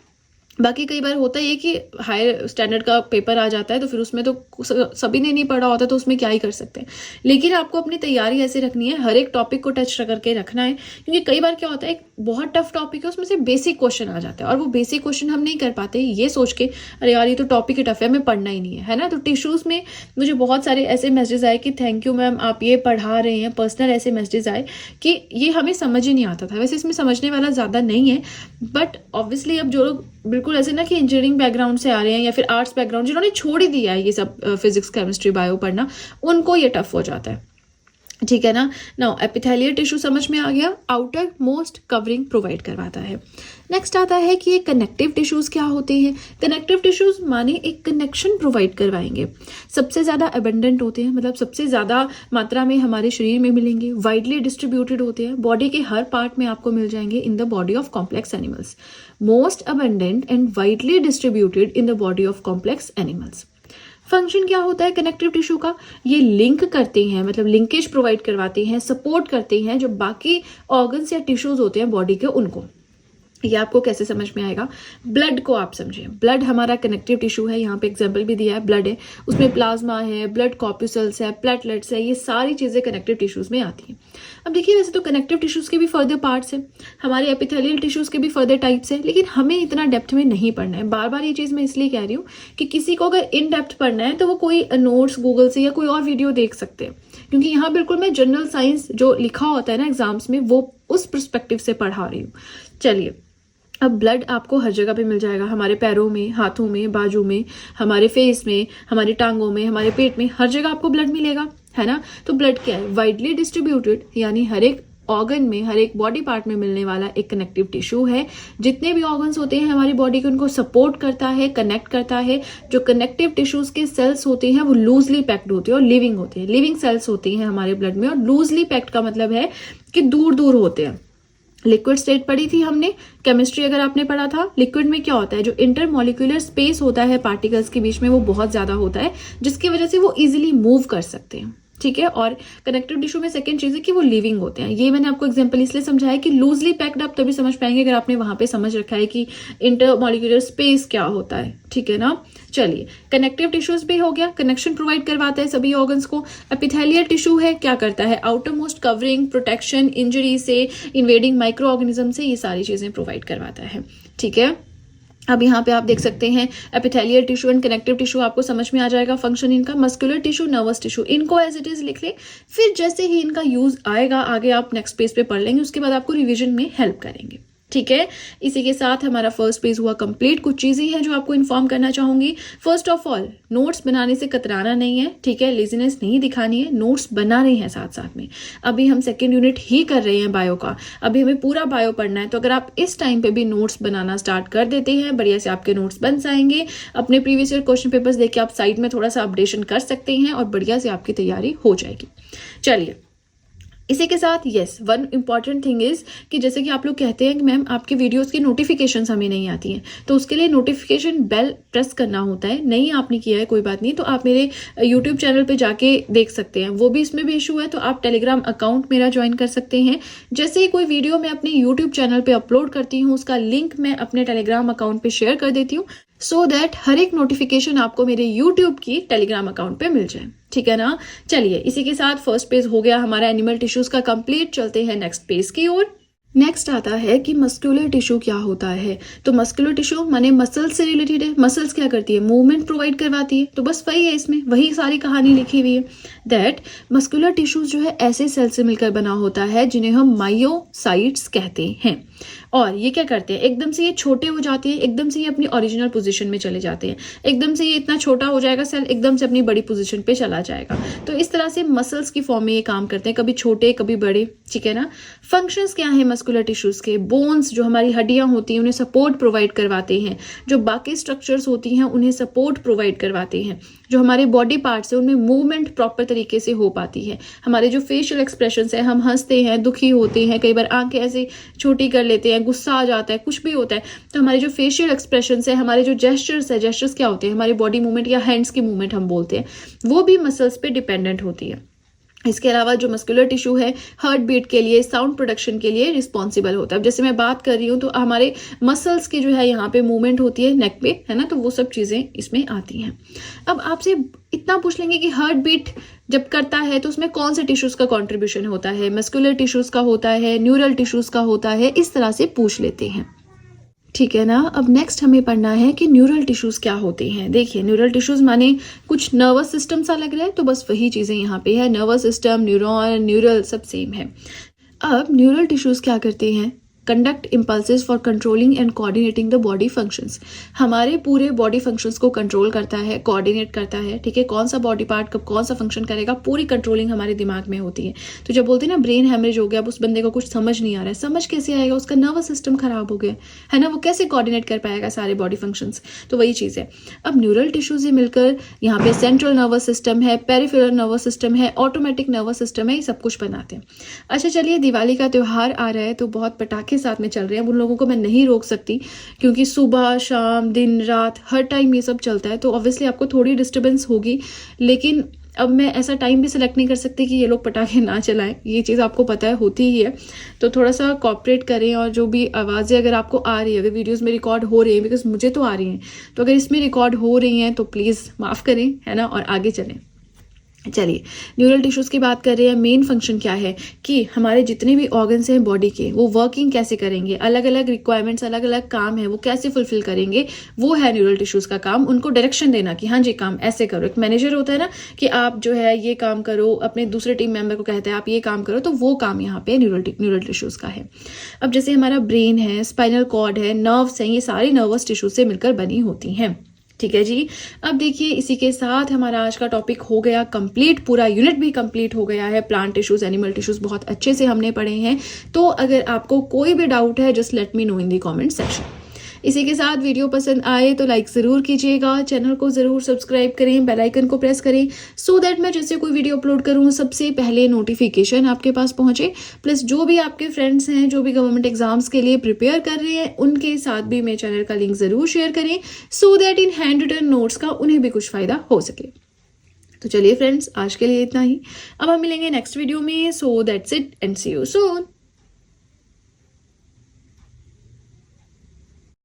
बाकी कई बार होता है कि हायर स्टैंडर्ड का पेपर आ जाता है तो फिर उसमें तो सभी ने नहीं पढ़ा होता, तो उसमें क्या ही कर सकते हैं। लेकिन आपको अपनी तैयारी ऐसे रखनी है, हर एक टॉपिक को टच करके रखना है, क्योंकि कई बार क्या होता है एक बहुत टफ टॉपिक है उसमें से बेसिक क्वेश्चन आ जाता है और वो बेसिक क्वेश्चन हम नहीं कर पाते ये सोच के अरे यार ये तो टॉपिक ही टफ है, हमें पढ़ना ही नहीं है ना। तो टिश्यूज में मुझे बहुत सारे ऐसे मैसेजेस आए कि थैंक यू मैम आप ये पढ़ा रहे हैं, पर्सनल ऐसे मैसेजेस आए कि ये हमें समझ ही नहीं आता था। वैसे इसमें समझने वाला ज़्यादा नहीं है, बट ऑब्वियसली अब जो लोग बिल्कुल ऐसे ना कि इंजीनियरिंग बैकग्राउंड से आ रहे हैं या फिर आर्ट्स बैकग्राउंड, जिन्होंने छोड़ ही दिया है ये सब फिजिक्स, केमिस्ट्री, बायो पढ़ना, उनको ये टफ हो जाता है, ठीक है ना। नाउ एपिथेलियल टिश्यू समझ में आ गया, आउटर मोस्ट कवरिंग प्रोवाइड करवाता है। नेक्स्ट आता है कि ये कनेक्टिव टिश्यूज क्या होते हैं। कनेक्टिव टिश्यूज माने एक कनेक्शन प्रोवाइड करवाएंगे, सबसे ज्यादा अबेंडेंट होते हैं, मतलब सबसे ज्यादा मात्रा में हमारे शरीर में मिलेंगे, वाइडली डिस्ट्रीब्यूटेड होते हैं, बॉडी के हर पार्ट में आपको मिल जाएंगे in the body of complex animals. Most abundant and widely distributed in the body of complex animals. Function क्या होता है कनेक्टिव टिश्यू का? ये लिंक करते हैं, मतलब लिंकेज प्रोवाइड करवाते हैं, सपोर्ट करते हैं जो बाकी ऑर्गन्स या टिश्यूज होते हैं बॉडी के, उनको। ये आपको कैसे समझ में आएगा? ब्लड को आप समझें, ब्लड हमारा कनेक्टिव टिश्यू है, यहाँ पे एग्जांपल भी दिया है, ब्लड है, उसमें प्लाज्मा है, ब्लड कॉर्पुसल्स है, प्लेटलेट्स है, ये सारी चीजें कनेक्टिव टिश्यूज में आती हैं। अब देखिए वैसे तो कनेक्टिव टिश्यूज के भी फर्दर पार्ट्स हैं, हमारे एपिथेलियल टिश्यूज के भी फर्दर टाइप्स हैं, लेकिन हमें इतना डेप्थ में नहीं पढ़ना है। बार बार ये चीज मैं इसलिए कह रही हूँ कि किसी को अगर इन डेप्थ पढ़ना है तो वो कोई नोट्स गूगल से या कोई और वीडियो देख सकते हैं, क्योंकि यहाँ बिल्कुल मैं जनरल साइंस जो लिखा होता है ना एग्जाम्स में, वो उस परस्पेक्टिव से पढ़ा रही हूँ। चलिए, अब ब्लड आपको हर जगह पे मिल जाएगा, हमारे पैरों में, हाथों में, बाजू में, हमारे फेस में, हमारी टांगों में, हमारे पेट में, हर जगह आपको ब्लड मिलेगा, है ना। तो ब्लड क्या है? वाइडली डिस्ट्रीब्यूटेड, यानी हर एक ऑर्गन में, हर एक बॉडी पार्ट में मिलने वाला एक कनेक्टिव टिश्यू है। जितने भी ऑर्गन्स होते हैं हमारी बॉडी के, उनको सपोर्ट करता है, कनेक्ट करता है। जो कनेक्टिव टिश्यूज के सेल्स होते हैं वो लूजली पैक्ड होते हैं और लिविंग होते हैं, लिविंग सेल्स होती हैं हमारे ब्लड में। और लूजली पैक्ड का मतलब है कि दूर दूर होते हैं। लिक्विड स्टेट पढ़ी थी हमने, केमिस्ट्री अगर आपने पढ़ा था, लिक्विड में क्या होता है? जो इंटरमॉलिक्यूलर स्पेस होता है पार्टिकल्स के बीच में, वो बहुत ज्यादा होता है, जिसकी वजह से वो इजीली मूव कर सकते हैं, ठीक है। और कनेक्टिव टिश्यू में सेकंड चीज है कि वो लिविंग होते हैं। ये मैंने आपको एग्जांपल इसलिए समझाया कि लूजली पैक्ड आप तभी समझ पाएंगे अगर आपने वहां पे समझ रखा है कि इंटरमॉलिक्यूलर स्पेस क्या होता है, ठीक है ना। चलिए, कनेक्टिव टिश्यूज भी हो गया, कनेक्शन प्रोवाइड करवाता है सभी ऑर्गन्स को। एपिथेलियल टिश्यू है, क्या करता है? Outer most covering, protection, injury से, इन्वेडिंग माइक्रो ऑर्गेनिज्म से, ये सारी चीजें प्रोवाइड करवाता है, ठीक है। अब यहाँ पे आप देख सकते हैं epithelial tissue and connective tissue, आपको समझ में आ जाएगा फंक्शन इनका। मस्कुलर टिश्यू, नर्वस टिश्यू, इनको एज इट इज लिख ले, फिर जैसे ही इनका यूज आएगा आगे आप नेक्स्ट पेज पे पढ़ लेंगे, उसके बाद आपको रिवीजन में हेल्प करेंगे, ठीक है, इसी के साथ हमारा फर्स्ट पेज हुआ कंप्लीट। कुछ चीज़ें हैं जो आपको इन्फॉर्म करना चाहूँगी। फर्स्ट ऑफ ऑल, नोट्स बनाने से कतराना नहीं है, ठीक है, लेजीनेस नहीं दिखानी है, नोट्स बना रहे हैं साथ साथ में। अभी हम सेकेंड यूनिट ही कर रहे हैं बायो का, अभी हमें पूरा बायो पढ़ना है, तो अगर आप इस टाइम पे भी नोट्स बनाना स्टार्ट कर देते हैं, बढ़िया से आपके नोट्स बन जाएंगे। अपने प्रीवियस ईयर क्वेश्चन पेपर्स देख के आप साइड में थोड़ा सा अपडेशन कर सकते हैं और बढ़िया से आपकी तैयारी हो जाएगी। चलिए, इसी के साथ yes, one important thing is कि जैसे कि आप लोग कहते हैं कि मैम आपके वीडियोस की नोटिफिकेशंस हमें नहीं आती हैं, तो उसके लिए नोटिफिकेशन बेल प्रेस करना होता है। नहीं आपने किया है कोई बात नहीं, तो आप मेरे यूट्यूब चैनल पे जाके देख सकते हैं, वो भी इसमें भी इशू है, तो आप टेलीग्राम अकाउंट मेरा ज्वाइन कर सकते हैं। जैसे ही कोई वीडियो मैं अपने यूट्यूब चैनल पर अपलोड करती हूँ, उसका लिंक मैं अपने टेलीग्राम अकाउंट पर शेयर कर देती हूँ, सो दैट हर एक नोटिफिकेशन आपको मेरे यूट्यूब की टेलीग्राम अकाउंट पे मिल जाए, ठीक है ना। चलिए, इसी के साथ फर्स्ट पेज हो गया हमारा एनिमल टिश्यूज का कंप्लीट। चलते हैं नेक्स्ट पेज की ओर। नेक्स्ट आता है कि मस्कुलर टिश्यू क्या होता है। तो मस्कुलर टिश्यू माने मसल्स से रिलेटेड है। मसल्स क्या करती है? मूवमेंट प्रोवाइड करवाती है। तो बस वही है, इसमें वही सारी कहानी लिखी हुई है। दैट मस्कुलर टिश्यूज जो है ऐसे सेल से मिलकर बना होता है जिन्हें हम मायोसाइट्स कहते हैं। और ये क्या करते हैं? एकदम से ये छोटे हो जाते हैं, एकदम से ये अपनी ओरिजिनल पोजीशन में चले जाते हैं, एकदम से ये इतना छोटा हो जाएगा सेल, एकदम से अपनी बड़ी पोजीशन पे चला जाएगा। तो इस तरह से मसल्स की फॉर्म में ये काम करते हैं, कभी छोटे कभी बड़े, ठीक है ना। फंक्शंस क्या है मस्कुलर टिश्यूज के? बोन्स, जो हमारी हड्डियां होती हैं, उन्हें सपोर्ट प्रोवाइड करवाते हैं। जो बाकी स्ट्रक्चर्स होती हैं उन्हें सपोर्ट प्रोवाइड करवाते हैं। जो हमारे बॉडी पार्ट्स है उनमें मूवमेंट प्रॉपर तरीके से हो पाती है। हमारे जो फेशियल एक्सप्रेशंस है, हम हंसते हैं, दुखी होते हैं, कई बार आंखें ऐसे छोटी कर लेते हैं, गुस्सा आ जाता है, कुछ भी होता है, तो हमारे जो फेशियल एक्सप्रेशंस है, हमारे जो जेस्चर्स है, जेस्चर्स क्या होते हैं? हमारी बॉडी मूवमेंट या हैंड्स की मूवमेंट हम बोलते हैं, वो भी मसल्स पे डिपेंडेंट होती है। इसके अलावा जो मस्कुलर टिश्यू है हार्ट बीट के लिए, साउंड प्रोडक्शन के लिए रिस्पॉन्सिबल होता है। अब जैसे मैं बात कर रही हूँ तो हमारे मसल्स की जो है यहाँ पे मूवमेंट होती है नेक पे, है ना, तो वो सब चीज़ें इसमें आती हैं। अब आपसे इतना पूछ लेंगे कि हार्ट बीट जब करता है तो उसमें कौन से टिश्यूज का कॉन्ट्रीब्यूशन होता है? मस्कुलर टिश्यूज का होता है, न्यूरल टिश्यूज का होता है, इस तरह से पूछ लेते हैं, ठीक है ना। अब नेक्स्ट हमें पढ़ना है कि न्यूरल टिश्यूज क्या होते हैं। देखिए, न्यूरल टिश्यूज माने कुछ नर्वस सिस्टम सा लग रहा है, तो बस वही चीजें यहाँ पे है। नर्वस सिस्टम, न्यूरॉन, न्यूरल सब सेम है। अब न्यूरल टिश्यूज क्या करते हैं? Conduct impulses for controlling and coordinating the body functions. हमारे पूरे बॉडी फंक्शंस को कंट्रोल करता है, कोऑर्डिनेट करता है, ठीक है। कौन सा बॉडी पार्ट कब कौन सा फंक्शन करेगा, पूरी कंट्रोलिंग हमारे दिमाग में होती है। तो जब बोलते हैं ना ब्रेन हेमरेज हो गया, अब उस बंदे को कुछ समझ नहीं आ रहा है, समझ कैसे आएगा? उसका नर्वस सिस्टम खराब हो गया है ना, वो कैसे कोऑर्डिनेट कर पाएगा सारे बॉडी फंक्शंस? तो वही चीज़ है। अब न्यूरल टिश्यू से मिलकर यहाँ पे सेंट्रल नर्वस सिस्टम है, पेरिफेरल नर्वस सिस्टम है, ऑटोमेटिक नर्वस सिस्टम है, ये सब कुछ बनाते हैं। अच्छा, चलिए, दिवाली का त्यौहार आ रहा है तो बहुत पटाखे साथ में चल रहे हैं। उन लोगों को मैं नहीं रोक सकती क्योंकि सुबह शाम दिन रात हर टाइम ये सब चलता है, तो ऑब्वियसली आपको थोड़ी डिस्टर्बेंस होगी। लेकिन अब मैं ऐसा टाइम भी सिलेक्ट नहीं कर सकती कि ये लोग पटाखे ना चलाएं, ये चीज़ आपको पता है होती ही है। तो थोड़ा सा कॉपरेट करें, और जो भी आवाज़ें अगर आपको आ रही है, अगर वीडियोस में रिकॉर्ड हो रही है, बिकॉज मुझे तो आ रही हैं, तो अगर इसमें रिकॉर्ड हो रही हैं तो प्लीज़ माफ़ करें, है ना, और आगे चलें। चलिए, न्यूरल टिश्यूज की बात कर रहे हैं। मेन फंक्शन क्या है कि हमारे जितने भी ऑर्गन्स हैं बॉडी के, वो वर्किंग कैसे करेंगे, अलग अलग रिक्वायरमेंट्स, अलग अलग काम है, वो कैसे फुलफिल करेंगे, वो है न्यूरल टिश्यूज का काम। उनको डायरेक्शन देना कि हाँ जी काम ऐसे करो। एक मैनेजर होता है ना कि आप जो है ये काम करो, अपने दूसरे टीम मेंबर को कहते हैं आप ये काम करो, तो वो काम यहाँ पे न्यूरल टिश्यूज का है। अब जैसे हमारा ब्रेन है, स्पाइनल कॉर्ड है, नर्व्स हैं, ये सारी नर्वस टिश्यू से मिलकर बनी होती हैं, ठीक है जी। अब देखिए, इसी के साथ हमारा आज का टॉपिक हो गया कंप्लीट, पूरा यूनिट भी कंप्लीट हो गया है। प्लांट टिश्यूज, एनिमल टिश्यूज बहुत अच्छे से हमने पढ़े हैं। तो अगर आपको कोई भी डाउट है, जस्ट लेट मी नो इन दी कमेंट सेक्शन। इसी के साथ वीडियो पसंद आए तो लाइक ज़रूर कीजिएगा, चैनल को ज़रूर सब्सक्राइब करें, बेल आइकन को प्रेस करें, सो दैट मैं जैसे कोई वीडियो अपलोड करूँ सबसे पहले नोटिफिकेशन आपके पास पहुँचे। प्लस जो भी आपके फ्रेंड्स हैं जो भी गवर्नमेंट एग्जाम्स के लिए प्रिपेयर कर रहे हैं, उनके साथ भी मेरे चैनल का लिंक ज़रूर शेयर करें, सो दैट इन हैंड रिटन नोट्स का उन्हें भी कुछ फ़ायदा हो सके। तो चलिए फ्रेंड्स, आज के लिए इतना ही। अब हम मिलेंगे नेक्स्ट वीडियो में। So that's it and see you soon.